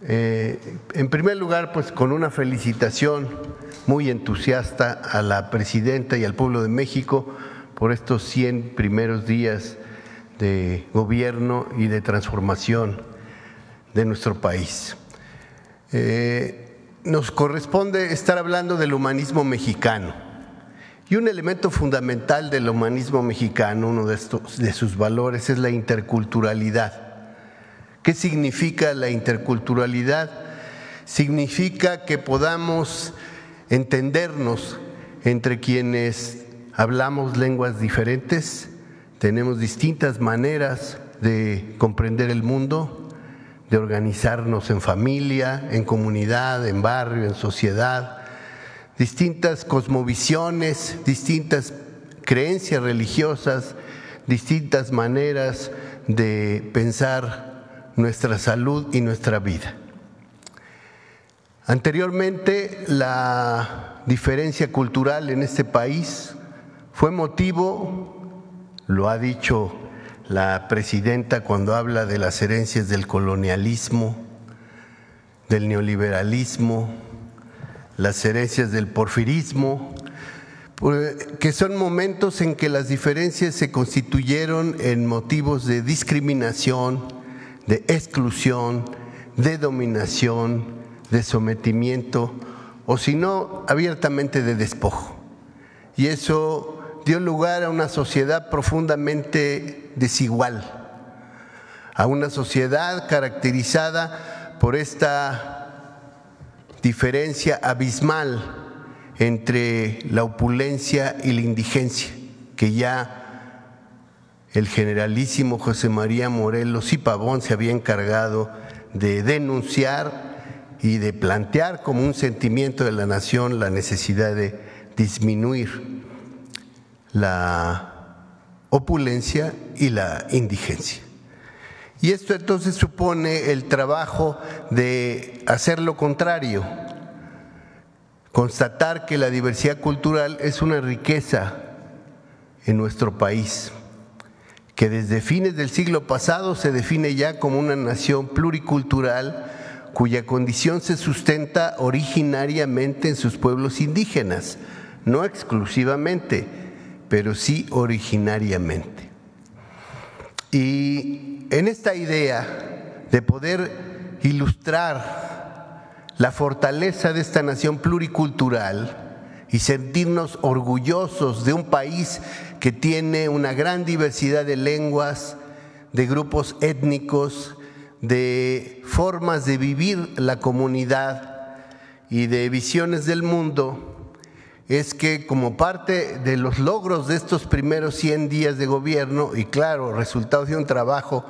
En primer lugar, pues con una felicitación muy entusiasta a la Presidenta y al pueblo de México por estos 100 primeros días de gobierno y de transformación de nuestro país. Nos corresponde estar hablando del humanismo mexicano. Y un elemento fundamental del humanismo mexicano, uno de sus valores, es la interculturalidad. ¿Qué significa la interculturalidad? Significa que podamos entendernos entre quienes hablamos lenguas diferentes, tenemos distintas maneras de comprender el mundo, de organizarnos en familia, en comunidad, en barrio, en sociedad, distintas cosmovisiones, distintas creencias religiosas, distintas maneras de pensar nuestra salud y nuestra vida. Anteriormente, la diferencia cultural en este país fue motivo, lo ha dicho la Presidenta cuando habla de las herencias del colonialismo, del neoliberalismo, las herencias del porfirismo, que son momentos en que las diferencias se constituyeron en motivos de discriminación, de exclusión, de dominación, de sometimiento o si no, abiertamente de despojo. Y eso dio lugar a una sociedad profundamente desigual, a una sociedad caracterizada por esta diferencia abismal entre la opulencia y la indigencia, que ya el generalísimo José María Morelos y Pavón se había encargado de denunciar y de plantear como un sentimiento de la nación la necesidad de disminuir la opulencia y la indigencia. Y esto entonces supone el trabajo de hacer lo contrario, constatar que la diversidad cultural es una riqueza en nuestro país, que desde fines del siglo pasado se define ya como una nación pluricultural cuya condición se sustenta originariamente en sus pueblos indígenas, no exclusivamente, pero sí originariamente. Y en esta idea de poder ilustrar la fortaleza de esta nación pluricultural y sentirnos orgullosos de un país que tiene una gran diversidad de lenguas, de grupos étnicos, de formas de vivir la comunidad y de visiones del mundo, es que como parte de los logros de estos primeros 100 días de gobierno, y claro, resultado de un trabajo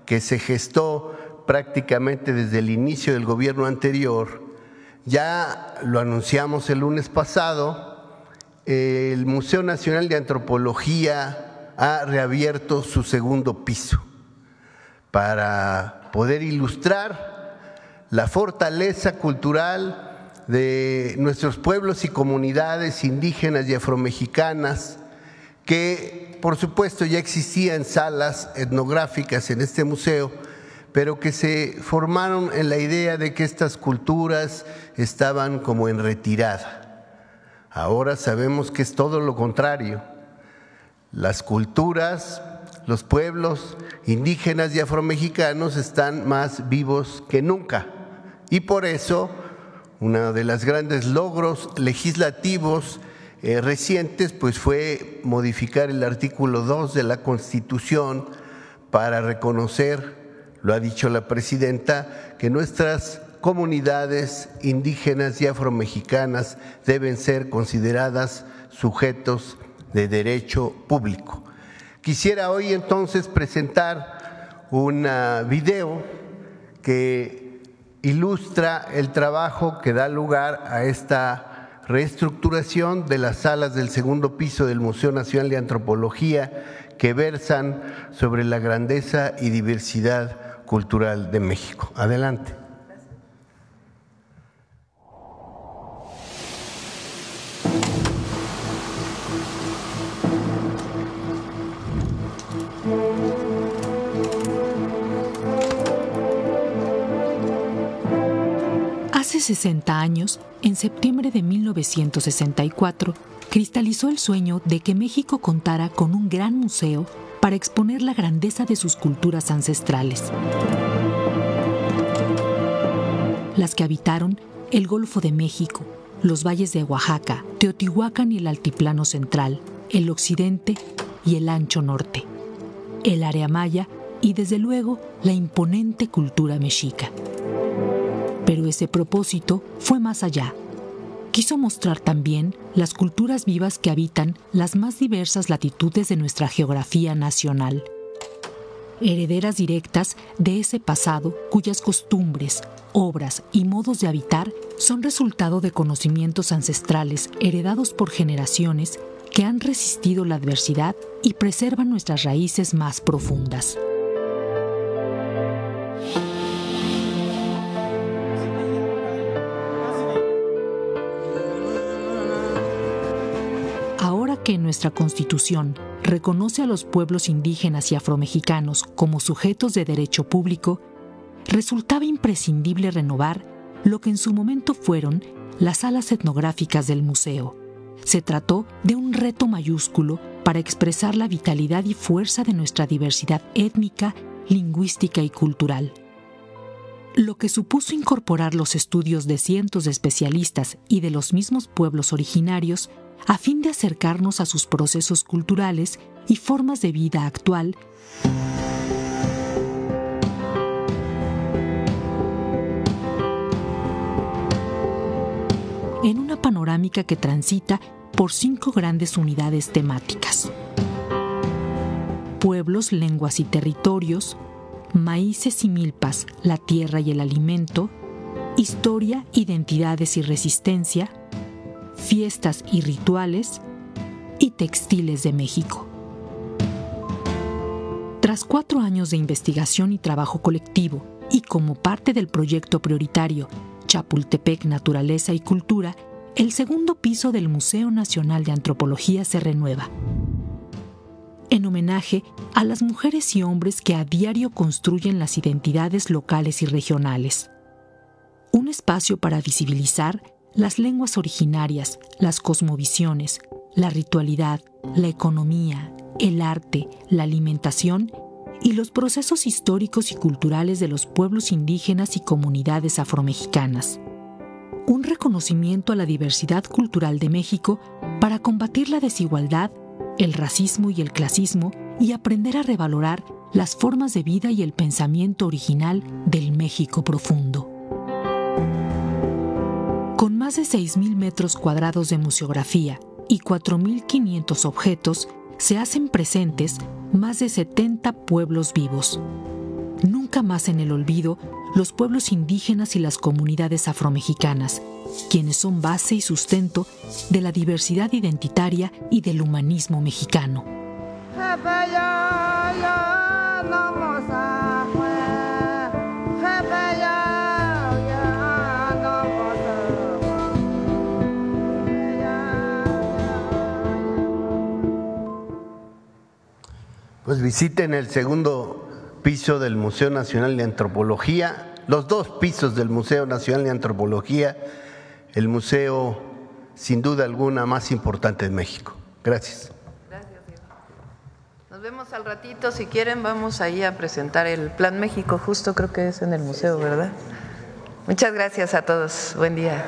que se gestó prácticamente desde el inicio del gobierno anterior, ya lo anunciamos el lunes pasado, el Museo Nacional de Antropología ha reabierto su segundo piso para poder ilustrar la fortaleza cultural de nuestros pueblos y comunidades indígenas y afromexicanas que, por supuesto, ya existían salas etnográficas en este museo, pero que se formaron en la idea de que estas culturas estaban como en retirada. Ahora sabemos que es todo lo contrario. Las culturas, los pueblos indígenas y afromexicanos están más vivos que nunca. Y por eso, uno de los grandes logros legislativos recientes pues fue modificar el artículo 2 de la Constitución para reconocer, lo ha dicho la presidenta, que nuestras comunidades indígenas y afromexicanas deben ser consideradas sujetos de derecho público. Quisiera hoy entonces presentar un video que ilustra el trabajo que da lugar a esta reestructuración de las salas del segundo piso del Museo Nacional de Antropología que versan sobre la grandeza y diversidad cultural de México. Adelante. Hace 60 años, en septiembre de 1964, cristalizó el sueño de que México contara con un gran museo para exponer la grandeza de sus culturas ancestrales. Las que habitaron el Golfo de México, los valles de Oaxaca, Teotihuacán y el Altiplano Central, el Occidente y el Ancho Norte, el área maya y, desde luego, la imponente cultura mexica. Pero ese propósito fue más allá. Quiso mostrar también las culturas vivas que habitan las más diversas latitudes de nuestra geografía nacional, herederas directas de ese pasado cuyas costumbres, obras y modos de habitar son resultado de conocimientos ancestrales heredados por generaciones que han resistido la adversidad y preservan nuestras raíces más profundas. Que nuestra Constitución reconoce a los pueblos indígenas y afromexicanos como sujetos de derecho público, resultaba imprescindible renovar lo que en su momento fueron las salas etnográficas del museo. Se trató de un reto mayúsculo para expresar la vitalidad y fuerza de nuestra diversidad étnica, lingüística y cultural. Lo que supuso incorporar los estudios de cientos de especialistas y de los mismos pueblos originarios a fin de acercarnos a sus procesos culturales y formas de vida actual, en una panorámica que transita por 5 grandes unidades temáticas: pueblos, lenguas y territorios, maíces y milpas, la tierra y el alimento, historia, identidades y resistencia, fiestas y rituales, y textiles de México. Tras 4 años de investigación y trabajo colectivo, y como parte del proyecto prioritario Chapultepec Naturaleza y Cultura, el segundo piso del Museo Nacional de Antropología se renueva, en homenaje a las mujeres y hombres que a diario construyen las identidades locales y regionales. Un espacio para visibilizar las lenguas originarias, las cosmovisiones, la ritualidad, la economía, el arte, la alimentación y los procesos históricos y culturales de los pueblos indígenas y comunidades afromexicanas. Un reconocimiento a la diversidad cultural de México para combatir la desigualdad, el racismo y el clasismo y aprender a revalorar las formas de vida y el pensamiento original del México profundo. Con más de 6,000 metros cuadrados de museografía y 4,500 objetos, se hacen presentes más de 70 pueblos vivos. Nunca más en el olvido los pueblos indígenas y las comunidades afromexicanas, quienes son base y sustento de la diversidad identitaria y del humanismo mexicano. Pues visiten el segundo piso del Museo Nacional de Antropología, los 2 pisos del Museo Nacional de Antropología, el museo sin duda alguna más importante de México. Gracias. Gracias, Diego. Nos vemos al ratito, si quieren vamos ahí a presentar el Plan México, justo creo que es en el museo, ¿verdad? Muchas gracias a todos, buen día.